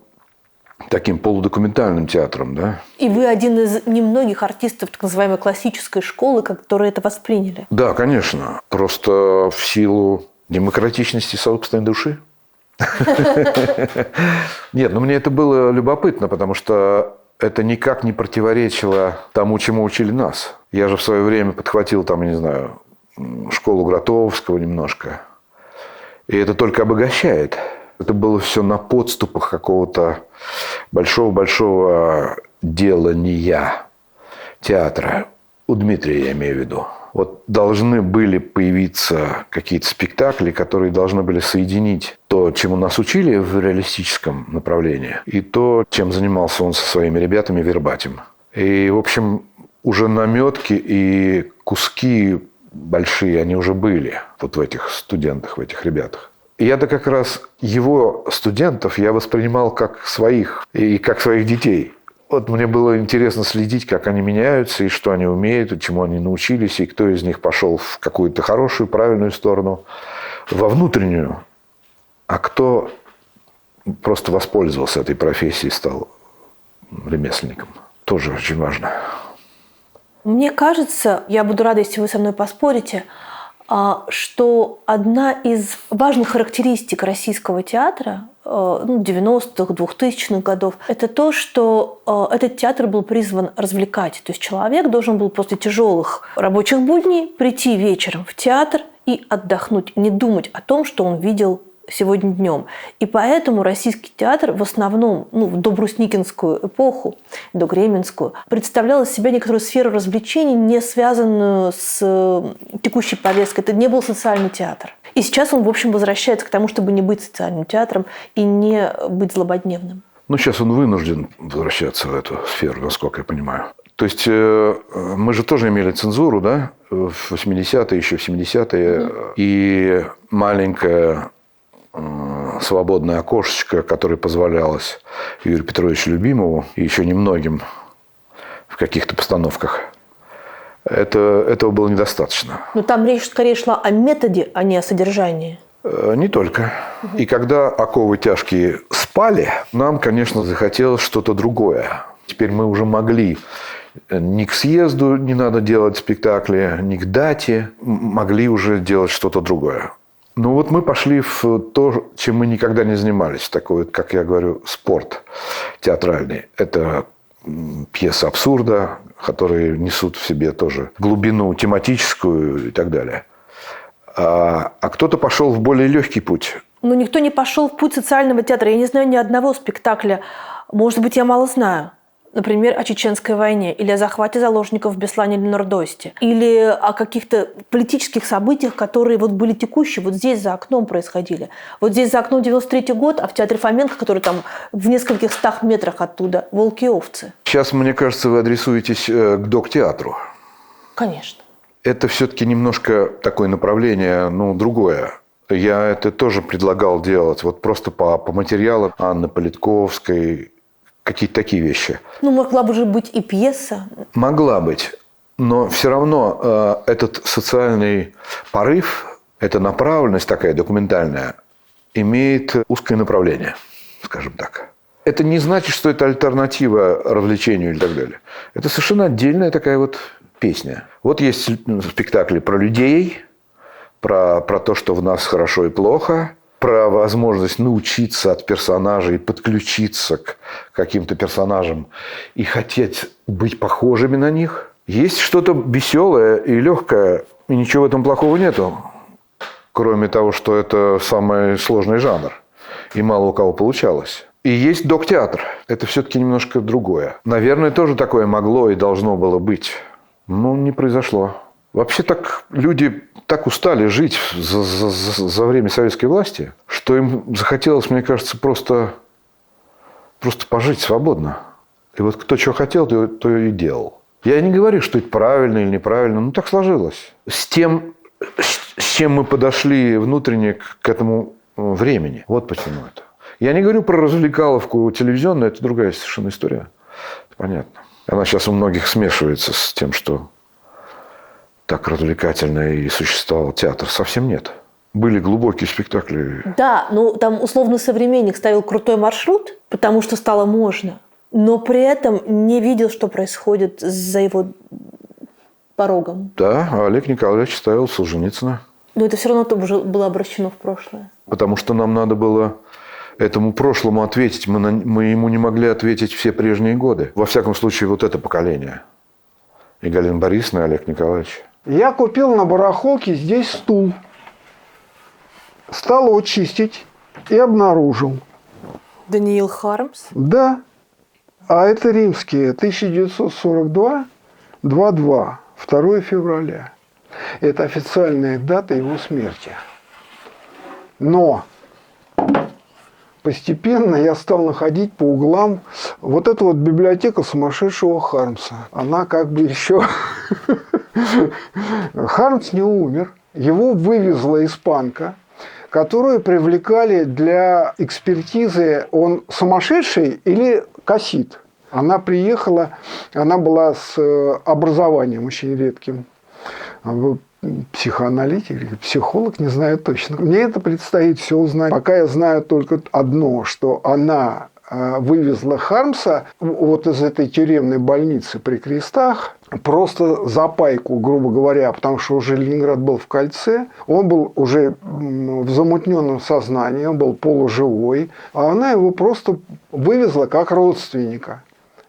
таким полудокументальным театром, да? И вы один из немногих артистов так называемой классической школы, которые это восприняли. Да, конечно. Просто в силу демократичности собственной души. Нет, мне это было любопытно, потому что это никак не противоречило тому, чему учили нас. Я же в свое время подхватил школу Гротовского немножко. И это только обогащает. Это было все на подступах какого-то большого-большого делания театра. У Дмитрия, я имею в виду. Вот должны были появиться какие-то спектакли, которые должны были соединить то, чему нас учили в реалистическом направлении, и то, чем занимался он со своими ребятами вербатим. И, в общем, уже наметки и куски большие, они уже были вот в этих студентах, в этих ребятах. И я-то как раз его студентов я воспринимал как своих, и как своих детей. Вот мне было интересно следить, как они меняются, и что они умеют, и чему они научились, и кто из них пошел в какую-то хорошую, правильную сторону, во внутреннюю, а кто просто воспользовался этой профессией, стал ремесленником. Тоже очень важно. Мне кажется, я буду рада, если вы со мной поспорите, что одна из важных характеристик российского театра 90-х, 2000-х годов, это то, что этот театр был призван развлекать. То есть человек должен был после тяжелых рабочих будней прийти вечером в театр и отдохнуть, не думать о том, что он видел сегодня днем. И поэтому российский театр в основном, в добрусникинскую эпоху, догременскую, представлял из себя некоторую сферу развлечений, не связанную с текущей повесткой. Это не был социальный театр. И сейчас он, в общем, возвращается к тому, чтобы не быть социальным театром и не быть злободневным. Сейчас он вынужден возвращаться в эту сферу, насколько я понимаю. То есть мы же тоже имели цензуру, да, в 80-е, еще в 70-е. И маленькая свободное окошечко, которое позволялось Юрию Петровичу Любимову и еще немногим в каких-то постановках, этого было недостаточно. Но там речь скорее шла о методе, а не о содержании. Не только. И когда оковы тяжкие спали, нам, конечно, захотелось что-то другое. Теперь мы уже могли ни к съезду не надо делать спектакли, ни к дате. Могли уже делать что-то другое. Ну вот мы пошли в то, чем мы никогда не занимались. Такой, как я говорю, спорт театральный. Это пьесы абсурда, которые несут в себе тоже глубину тематическую и так далее. А кто-то пошел в более легкий путь. Но никто не пошел в путь социального театра. Я не знаю ни одного спектакля. Может быть, я мало знаю. Например, о Чеченской войне, или о захвате заложников в Беслане или Нордосте, или о каких-то политических событиях, которые были текущие, вот здесь за окном происходили. Вот здесь за окном 93-й год, а в театре Фоменко, который там в нескольких 100 метрах оттуда, волки и овцы. Сейчас, мне кажется, вы адресуетесь к док-театру. Конечно. Это все-таки немножко такое направление, другое. Я это тоже предлагал делать, вот просто по материалам Анны Политковской, какие-то такие вещи. Могла бы же быть и пьеса. Могла быть. Но все равно этот социальный порыв, эта направленность такая документальная, имеет узкое направление, скажем так. Это не значит, что это альтернатива развлечению и так далее. Это совершенно отдельная такая вот песня. Вот есть спектакли про людей, про то, что в нас хорошо и плохо, про возможность научиться от персонажей, подключиться к каким-то персонажам и хотеть быть похожими на них. Есть что-то веселое и легкое, и ничего в этом плохого нету. Кроме того, что это самый сложный жанр, и мало у кого получалось. И есть док-театр. Это все-таки немножко другое. Наверное, тоже такое могло и должно было быть. Но не произошло. Вообще так люди так устали жить за время советской власти, что им захотелось, мне кажется, просто пожить свободно. И вот кто что хотел, то и делал. Я не говорю, что это правильно или неправильно, так сложилось. С тем, с чем мы подошли внутренне к этому времени. Вот почему это. Я не говорю про развлекаловку телевизионную, это другая совершенно история. Это понятно. Она сейчас у многих смешивается с тем, что так развлекательно и существовал театр. Совсем нет. Были глубокие спектакли. Да, там условный современник ставил крутой маршрут, потому что стало можно, но при этом не видел, что происходит за его порогом. Да, Олег Николаевич ставил Солженицына. Но это все равно уже было обращено в прошлое. Потому что нам надо было этому прошлому ответить. Мы ему не могли ответить все прежние годы. Во всяком случае, вот это поколение. И Галина Борисовна, и Олег Николаевич. Я купил на барахолке здесь стул. Стал его чистить и обнаружил. Даниил Хармс? Да. А это римские. 1942, 2 февраля. Это официальная дата его смерти. Но постепенно я стал находить по углам вот эту вот библиотека сумасшедшего Хармса. Она как бы еще... Хармс не умер. Его вывезла испанка, которую привлекали для экспертизы, он сумасшедший или косит. Она приехала, она была с образованием очень редким. Психоаналитик или психолог, не знаю точно. Мне это предстоит все узнать. Пока я знаю только одно, что она вывезла Хармса вот из этой тюремной больницы при Крестах просто за пайку, грубо говоря, потому что уже Ленинград был в кольце, он был уже в замутненном сознании, он был полуживой, а она его просто вывезла как родственника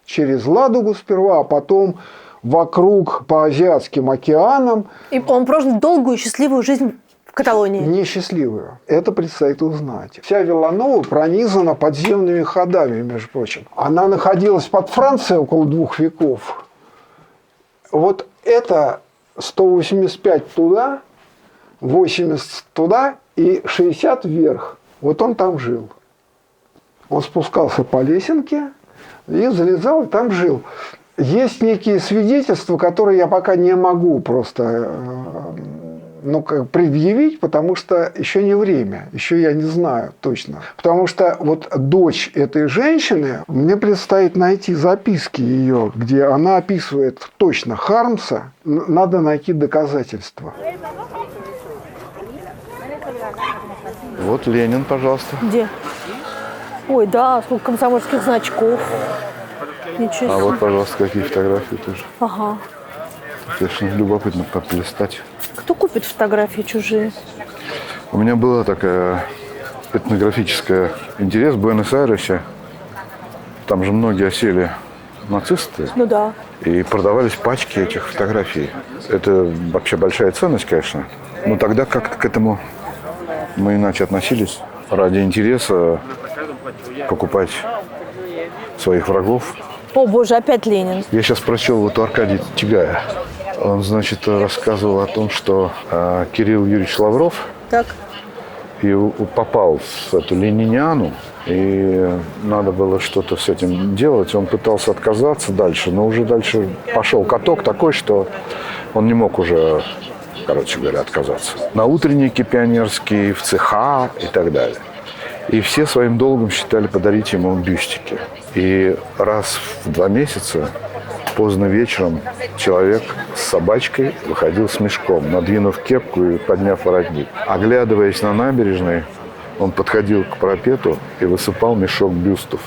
через Ладогу сперва, а потом вокруг по Азиатским океанам. И он прожил долгую счастливую жизнь в Каталонии. Несчастливую. Это предстоит узнать. Вся Виланова пронизана подземными ходами, между прочим. Она находилась под Францией около 2 веков. Вот это 185 туда, 80 туда и 60 вверх. Вот он там жил. Он спускался по лесенке и залезал, и там жил. Есть некие свидетельства, которые я пока не могу просто предъявить, потому что еще не время, еще я не знаю точно. Потому что вот дочь этой женщины, мне предстоит найти записки ее, где она описывает точно Хармса, надо найти доказательства. Вот Ленин, пожалуйста. Где? Ой, да, сколько комсомольских значков. Ничего себе. А вот, пожалуйста, какие фотографии тоже. Ага. Конечно, любопытно полистать. Кто купит фотографии чужие? У меня была такая этнографическая интерес в Буэнос-Айресе. Там же многие осели нацисты. Ну да. И продавались пачки этих фотографий. Это вообще большая ценность, конечно. Но тогда как-то к этому мы иначе относились. Ради интереса покупать своих врагов. О боже, опять Ленин. Я сейчас прочел вот у Аркадия Тягая. Он, значит, рассказывал о том, что Кирилл Юрьевич Лавров Так. и попал в эту лениниану, и надо было что-то с этим делать. Он пытался отказаться дальше, но уже дальше пошел каток такой, что он не мог уже, короче говоря, отказаться. На утренники пионерские, в цеха и так далее. И все своим долгом считали подарить ему бюстики. И раз в 2 месяца, поздно вечером, человек с собачкой выходил с мешком, надвинув кепку и подняв воротник. Оглядываясь на набережной, он подходил к парапету и высыпал мешок бюстов.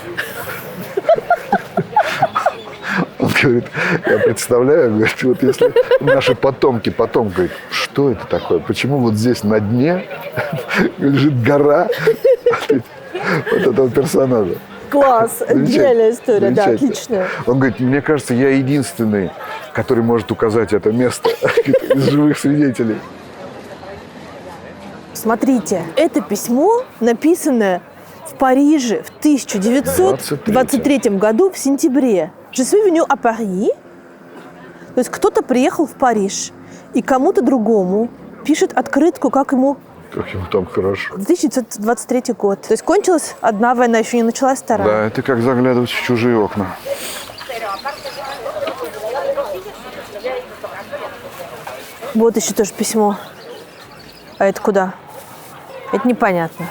Он говорит, я представляю, говорит, вот если наши потомки потом говорят, что это такое, почему вот здесь на дне лежит гора вот этого персонажа. Класс, гениальная история, да, отличная. Он говорит, мне кажется, я единственный, который может указать это место из живых свидетелей. Смотрите, это письмо, написанное в Париже в 1923 году в сентябре. Je suis venu à Paris. То есть кто-то приехал в Париж и кому-то другому пишет открытку, как ему... Как ему там хорошо. 1923 год. То есть кончилась одна война, еще не началась вторая. Да, это как заглядывать в чужие окна. Вот еще тоже письмо. А это куда? Это непонятно.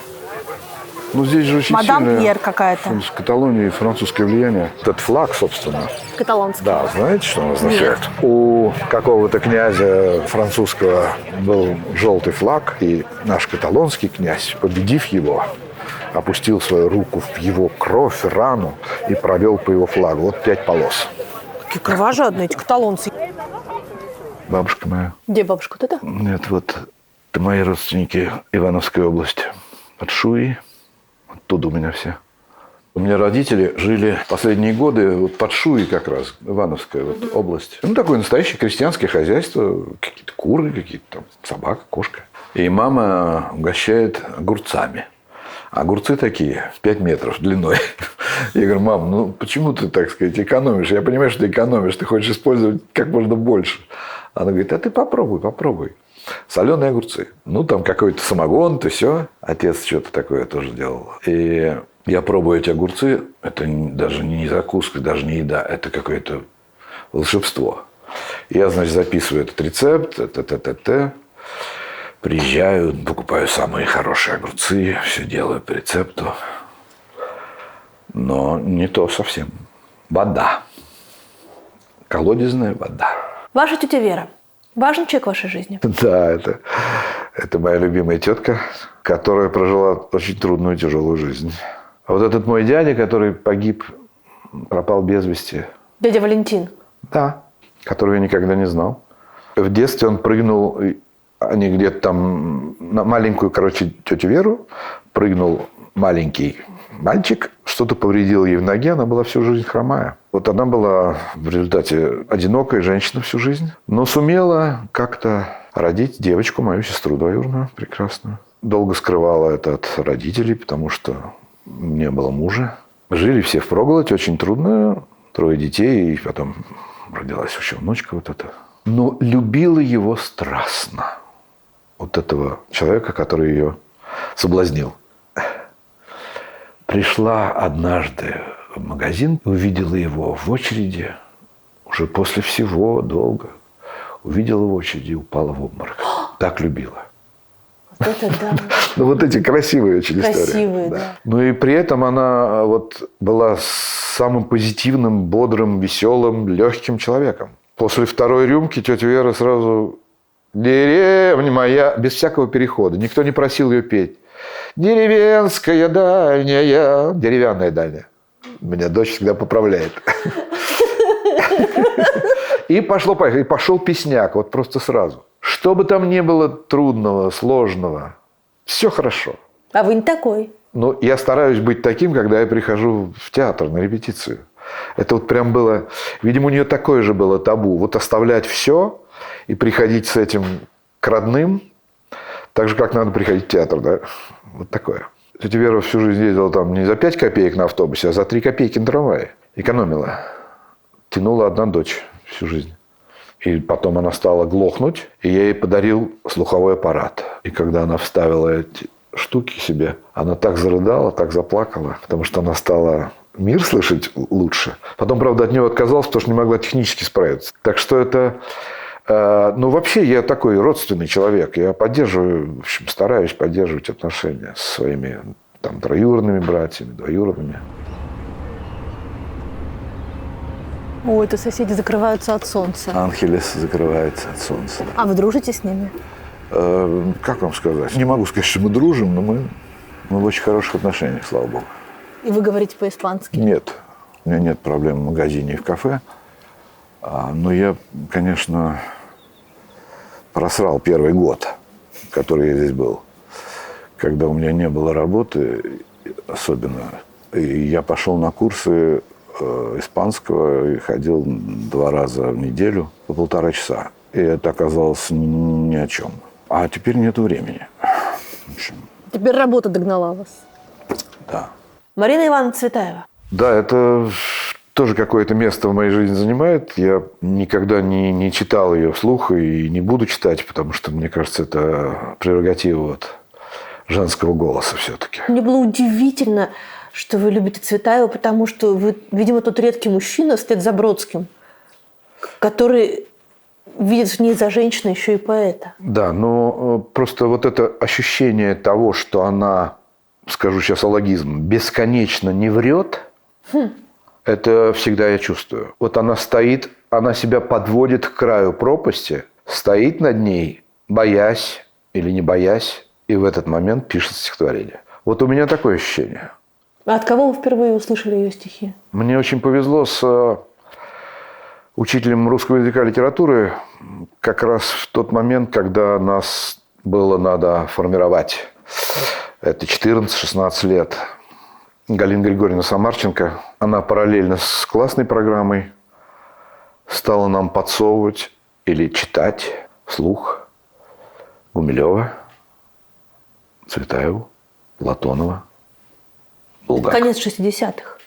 Ну, здесь же очень Мадам сильное Пьер какая-то. в Каталонии французское влияние. Этот флаг, собственно. Каталонский. Да, знаете, что он означает? У какого-то князя французского был желтый флаг, и наш каталонский князь, победив его, опустил свою руку в его кровь, рану и провел по его флагу. Вот 5 полос. Какие кровожадные эти каталонцы. Бабушка моя. Где бабушка? Вот это? Нет, вот это мои родственники Ивановской области. От Шуи. Оттуда у меня все. У меня родители жили последние годы вот под Шуей как раз, Ивановская вот область. Ну, такое настоящее крестьянское хозяйство. Какие-то куры, какие-то там собака, кошка. И мама угощает огурцами. Огурцы такие, 5 метров длиной. Я говорю, мам, ну почему ты, так сказать, экономишь? Я понимаю, что ты экономишь, ты хочешь использовать как можно больше. Она говорит, а ты попробуй, попробуй. Соленые огурцы. Ну, там какой-то самогон, то все. Отец что-то такое тоже делал. И я пробую эти огурцы. Это даже не закуска, даже не еда. Это какое-то волшебство. Я, значит, записываю этот рецепт. Приезжаю, покупаю самые хорошие огурцы. Все делаю по рецепту. Но не то совсем. Вода. Колодезная вода. Ваша тетя Вера. Важный человек в вашей жизни. Да, это моя любимая тетка, которая прожила очень трудную, тяжелую жизнь. А вот этот мой дядя, который погиб, пропал без вести. Дядя Валентин. Да, которого я никогда не знал. В детстве он прыгнул, они где-то там на маленькую, тетю Веру, прыгнул маленький мальчик, что-то повредило ей в ноге, она была всю жизнь хромая. Вот она была в результате одинокая женщина всю жизнь, но сумела как-то родить девочку, мою сестру двоюродную, прекрасную. Долго скрывала это от родителей, потому что не было мужа. Жили все впроголодь, очень трудно, 3 детей, и потом родилась еще внучка вот эта. Но любила его страстно. Вот этого человека, который ее соблазнил. Пришла однажды в магазин, увидела его в очереди, уже после всего долго. Увидела в очереди и упала в обморок. Так любила. Вот это да. Ну, вот эти красивые очень истории. Красивые, да. Ну, и при этом она вот была самым позитивным, бодрым, веселым, легким человеком. После 2-й рюмки тетя Вера сразу «Деревня моя», без всякого перехода. Никто не просил ее петь. «Деревенская дальняя». Деревянная дальняя. Меня дочь всегда поправляет. И пошло-поехало. И пошел песняк. Вот просто сразу. Что бы там ни было трудного, сложного, все хорошо. А вы не такой. Но я стараюсь быть таким, когда я прихожу в театр на репетицию. Это вот прям было... Видимо, у нее такое же было табу. Вот оставлять все и приходить с этим к родным, так же, как надо приходить в театр, да? Вот такое. Тетя Вера всю жизнь ездила там не за 5 копеек на автобусе, а за 3 копейки на трамвае. Экономила. Тянула одна дочь всю жизнь. И потом она стала глохнуть, и я ей подарил слуховой аппарат. И когда она вставила эти штуки себе, она так зарыдала, так заплакала, потому что она стала мир слышать лучше. Потом, правда, от него отказалась, потому что не могла технически справиться. Так что это... Ну, вообще, я такой родственный человек. Я поддерживаю, в общем, стараюсь поддерживать отношения со своими там, троюродными братьями, двоюродными. О, это соседи закрываются от солнца. Анхелес закрывается от солнца. А вы дружите с ними? Как вам сказать? Не могу сказать, что мы дружим, но мы в очень хороших отношениях, слава богу. И вы говорите по-испански? Нет. У меня нет проблем в магазине и в кафе. Но я, конечно, просрал 1-й год, который я здесь был. Когда у меня не было работы, особенно. И я пошел на курсы испанского и ходил 2 раза в неделю по 1,5 часа. И это оказалось ни о чем. А теперь нету времени. В общем, Теперь работа догнала вас. да. Марина Ивановна Цветаева. Да, это тоже какое-то место в моей жизни занимает. Я никогда не читал ее вслух и не буду читать, потому что, мне кажется, это прерогатива вот женского голоса все-таки. Мне было удивительно, что вы любите Цветаеву, потому что вы, видимо, тот редкий мужчина вслед за Бродским, который видит в ней за женщину еще и поэта. Да, но просто вот это ощущение того, что она, скажу сейчас алогизм, бесконечно не врет, это всегда я чувствую. Вот она стоит, она себя подводит к краю пропасти, стоит над ней, боясь или не боясь, и в этот момент пишет стихотворение. Вот у меня такое ощущение. А от кого вы впервые услышали ее стихи? Мне очень повезло с учителем русского языка и литературы как раз в тот момент, когда нас было надо формировать. Это 14-16 лет. Галина Григорьевна Самарченко, она параллельно с классной программой стала нам подсовывать или читать вслух Гумилева, Цветаеву, Платонова, Булгакова. Конец 60-х.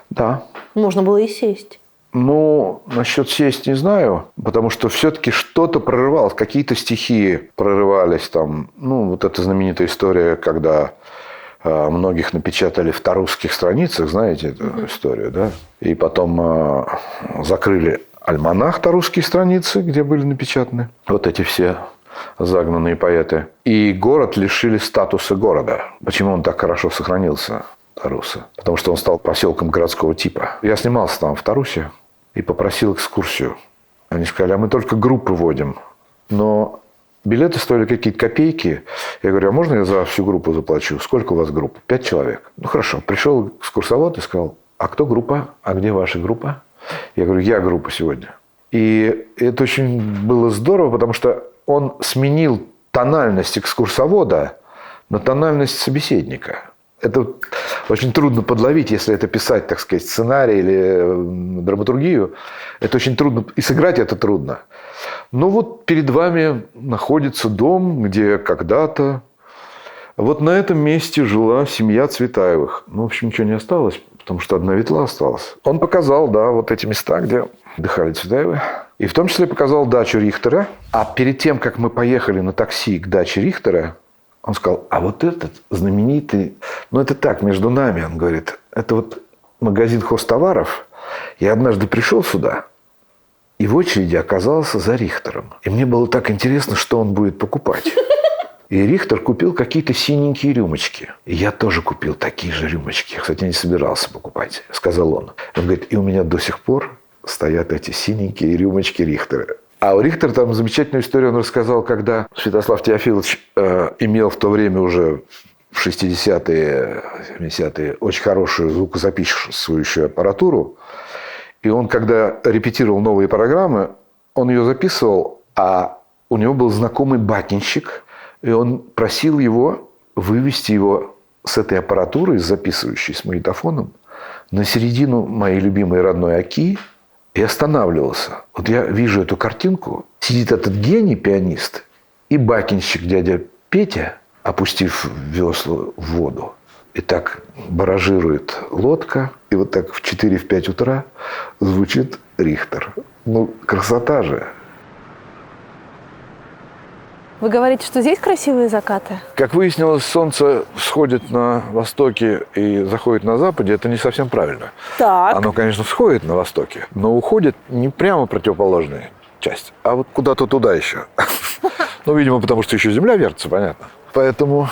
Да. Можно было и сесть. Ну, насчет сесть не знаю, потому что все-таки что-то прорывалось, какие-то стихии прорывались там. Ну, вот эта знаменитая история, когда многих напечатали в тарусских страницах, знаете эту историю, да? И потом закрыли альманах тарусские страницы, где были напечатаны вот эти все загнанные поэты. И город лишили статуса города. Почему он так хорошо сохранился, Таруса? Потому что он стал поселком городского типа. Я снимался там в Тарусе и попросил экскурсию. Они сказали, а мы только группы водим. Но билеты стоили какие-то копейки. Я говорю, а можно я за всю группу заплачу? Сколько у вас групп? 5 человек. Ну, хорошо. Пришел экскурсовод и сказал, а кто группа? А где ваша группа? Я говорю, я группа сегодня. И это очень было здорово, потому что он сменил тональность экскурсовода на тональность собеседника. Это очень трудно подловить, если это писать, так сказать, сценарий или драматургию. Это очень трудно. И сыграть это трудно. Но вот перед вами находится дом, где когда-то... Вот на этом месте жила семья Цветаевых. Ну, в общем, ничего не осталось, потому что одна ветла осталась. Он показал, да, вот эти места, где отдыхали Цветаевы. И в том числе показал дачу Рихтера. А перед тем, как мы поехали на такси к даче Рихтера, он сказал, а вот этот знаменитый... Ну, это так, между нами, он говорит. Это вот магазин хозтоваров. Я однажды пришел сюда, и в очереди оказался за Рихтером. И мне было так интересно, что он будет покупать. И Рихтер купил какие-то синенькие рюмочки. И я тоже купил такие же рюмочки. Кстати, не собирался покупать, сказал он. Он говорит, и у меня до сих пор стоят эти синенькие рюмочки Рихтера. А у Рихтера там замечательную историю он рассказал, когда Святослав Теофилович имел в то время уже в 60-е, 70-е очень хорошую звукозаписывающую аппаратуру. И он, когда репетировал новые программы, он ее записывал, а у него был знакомый бакинщик, и он просил его вывести его с этой аппаратуры, записывающей с магнитофоном, на середину моей любимой родной Оки и останавливался. Вот я вижу эту картинку. Сидит этот гений, пианист, и бакинщик дядя Петя, опустив весла в воду. И так баражирует лодка, и вот так в 4-5 утра звучит Рихтер. Ну, красота же. Вы говорите, что здесь красивые закаты? Как выяснилось, солнце всходит на востоке и заходит на западе. Это не совсем правильно. Так. Оно, конечно, всходит на востоке, но уходит не прямо противоположная часть, а вот куда-то туда еще. Ну, видимо, потому что еще Земля вертится, понятно. Поэтому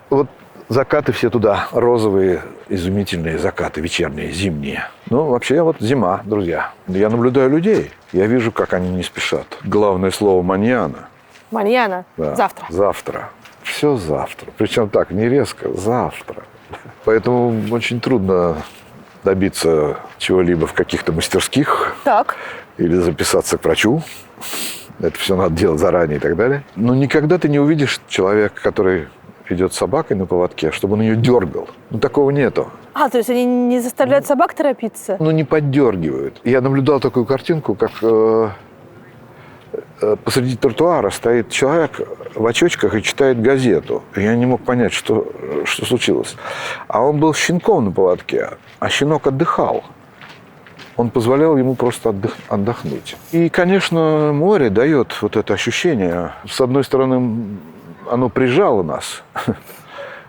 вот закаты все туда. Розовые, изумительные закаты, вечерние, зимние. Ну, вообще, вот зима, друзья. Я наблюдаю людей. Я вижу, как они не спешат. Главное слово «маньяна». Маньяна? Да. Завтра. Завтра. Все завтра. Причем так, не резко, завтра. Поэтому очень трудно добиться чего-либо в каких-то мастерских. Так. Или записаться к врачу. Это все надо делать заранее и так далее. Но никогда ты не увидишь человека, который идет с собакой на поводке, чтобы он ее дергал. Ну, такого нету. А, то есть они не заставляют собак торопиться? Ну, не поддергивают. Я наблюдал такую картинку, как посреди тротуара стоит человек в очочках и читает газету. Я не мог понять, что случилось. А он был щенком на поводке, а щенок отдыхал. Он позволял ему просто отдохнуть. И, конечно, море дает вот это ощущение. С одной стороны, оно прижало нас.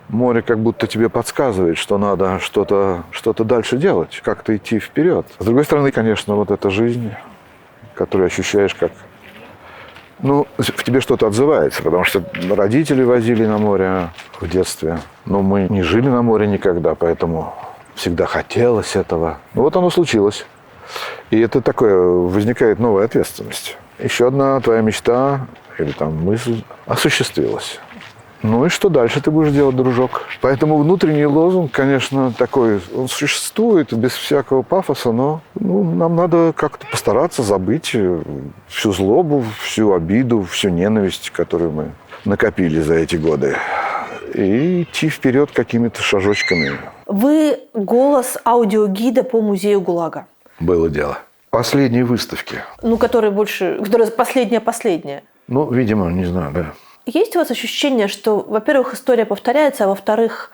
Море как будто тебе подсказывает, что надо что-то дальше делать, как-то идти вперед. С другой стороны, конечно, вот эта жизнь, которую ощущаешь как... Ну, в тебе что-то отзывается, потому что родители возили на море в детстве. Но мы не жили на море никогда, поэтому всегда хотелось этого. Ну, вот оно случилось. И это такое, возникает новая ответственность. Еще одна твоя мечта или там мысль осуществилась. Ну и что дальше ты будешь делать, дружок? Поэтому внутренний лозунг, конечно, такой, он существует без всякого пафоса, но нам надо как-то постараться забыть всю злобу, всю обиду, всю ненависть, которую мы накопили за эти годы. И идти вперед какими-то шажочками. Вы голос аудиогида по музею ГУЛАГа. Было дело. Последние выставки. Ну, которые последняя. Ну, видимо, не знаю, да. Есть у вас ощущение, что, во-первых, история повторяется, а во-вторых,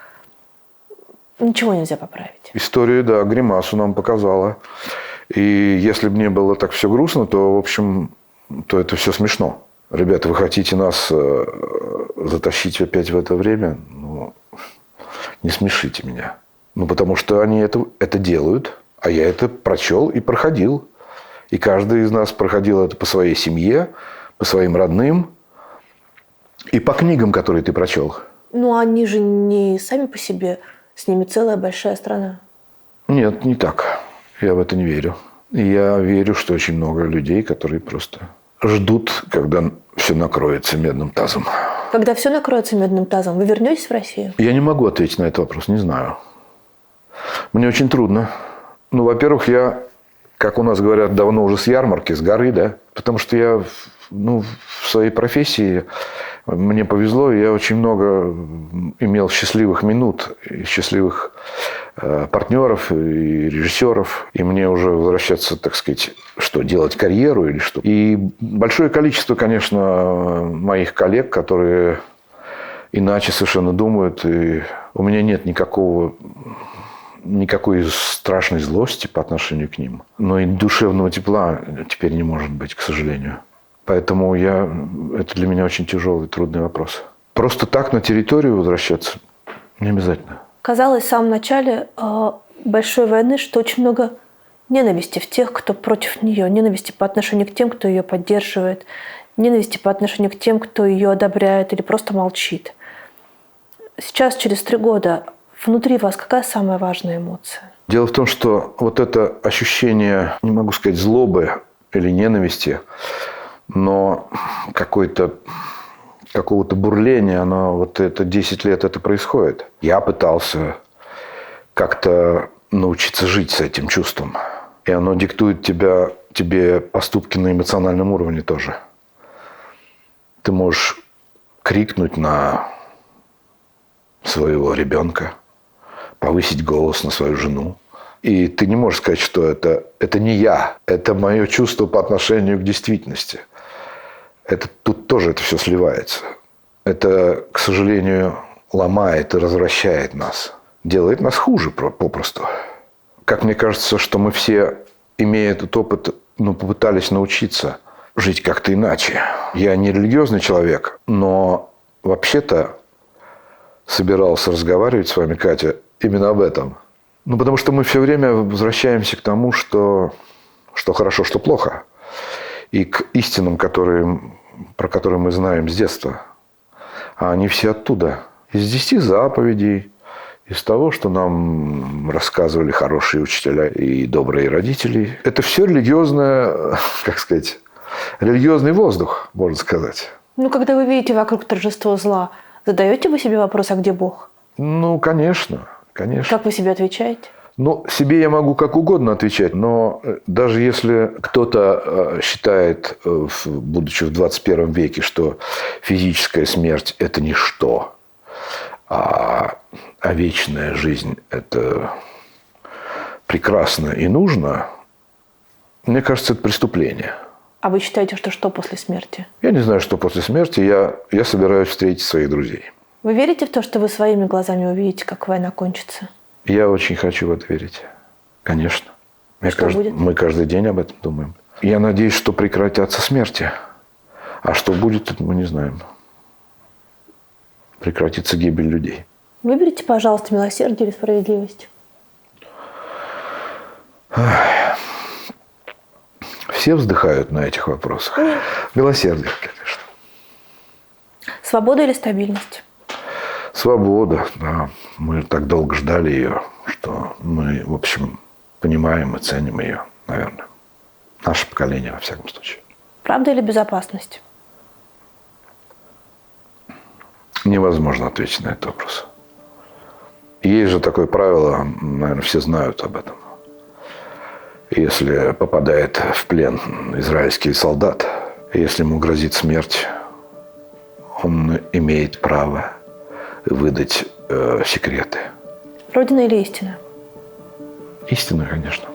ничего нельзя поправить? История, да, гримасу нам показала. И если бы мне было так все грустно, то, в общем, то это все смешно. Ребята, вы хотите нас затащить опять в это время? Ну, не смешите меня. Ну, потому что они это делают, а я это прочел и проходил. И каждый из нас проходил это по своей семье, по своим родным и по книгам, которые ты прочел. Ну, они же не сами по себе, с ними целая большая страна. Нет, не так. Я в это не верю. Я верю, что очень много людей, которые просто ждут, когда все накроется медным тазом. Когда все накроется медным тазом, вы вернетесь в Россию? Я не могу ответить на этот вопрос, не знаю. Мне очень трудно. Ну, во-первых, я, как у нас говорят, давно уже с ярмарки, с горы, да? Потому что я, в своей профессии мне повезло, и я очень много имел счастливых минут, и счастливых партнеров и режиссеров. И мне уже возвращаться, так сказать, что, делать карьеру или что. И большое количество, конечно, моих коллег, которые иначе совершенно думают. И у меня нет никакой страшной злости по отношению к ним. Но и душевного тепла теперь не может быть, к сожалению. Поэтому это для меня очень тяжелый, трудный вопрос. Просто так на территорию возвращаться не обязательно. Казалось в самом начале большой войны, что очень много ненависти в тех, кто против нее. Ненависти по отношению к тем, кто ее поддерживает. Ненависти по отношению к тем, кто ее одобряет или просто молчит. Сейчас, через 3 года, внутри вас какая самая важная эмоция? Дело в том, что вот это ощущение, не могу сказать, злобы или ненависти, но какого-то бурления, оно вот это 10 лет это происходит. Я пытался как-то научиться жить с этим чувством. И оно диктует тебе поступки на эмоциональном уровне тоже. Ты можешь крикнуть на своего ребенка, повысить голос на свою жену. И ты не можешь сказать, что это не я, это мое чувство по отношению к действительности. Тут тоже это все сливается. Это, к сожалению, ломает и развращает нас. Делает нас хуже попросту. Как мне кажется, что мы все, имея этот опыт, попытались научиться жить как-то иначе. Я не религиозный человек, но вообще-то собирался разговаривать с вами, Катя, именно об этом. Потому что мы все время возвращаемся к тому, что хорошо, что плохо. И к истинам, про которые мы знаем с детства. А они все оттуда. Из 10 заповедей, из того, что нам рассказывали хорошие учителя и добрые родители. Это все религиозное, религиозный воздух, можно сказать. Когда вы видите вокруг торжество зла, задаете вы себе вопрос, а где Бог? Конечно. Конечно. Как вы себе отвечаете? Себе я могу как угодно отвечать, но даже если кто-то считает, будучи в 21 веке, что физическая смерть – это ничто, а вечная жизнь – это прекрасно и нужно, мне кажется, это преступление. А вы считаете, что после смерти? Я не знаю, что после смерти. Я собираюсь встретить своих друзей. Вы верите в то, что вы своими глазами увидите, как война кончится? Я очень хочу в это верить. Конечно. Будет? Мы каждый день об этом думаем. Я надеюсь, что прекратятся смерти. А что будет, это мы не знаем. Прекратится гибель людей. Выберите, пожалуйста, милосердие или справедливость. Все вздыхают на этих вопросах. Нет. Милосердие, конечно. Свобода или стабильность? Свобода, да. Мы так долго ждали ее, что мы, в общем, понимаем и ценим ее, наверное. Наше поколение, во всяком случае. Правда или безопасность? Невозможно ответить на этот вопрос. Есть же такое правило, наверное, все знают об этом. Если попадает в плен израильский солдат, если ему грозит смерть, он имеет право выдать секреты. Родина или истина? Истина, конечно.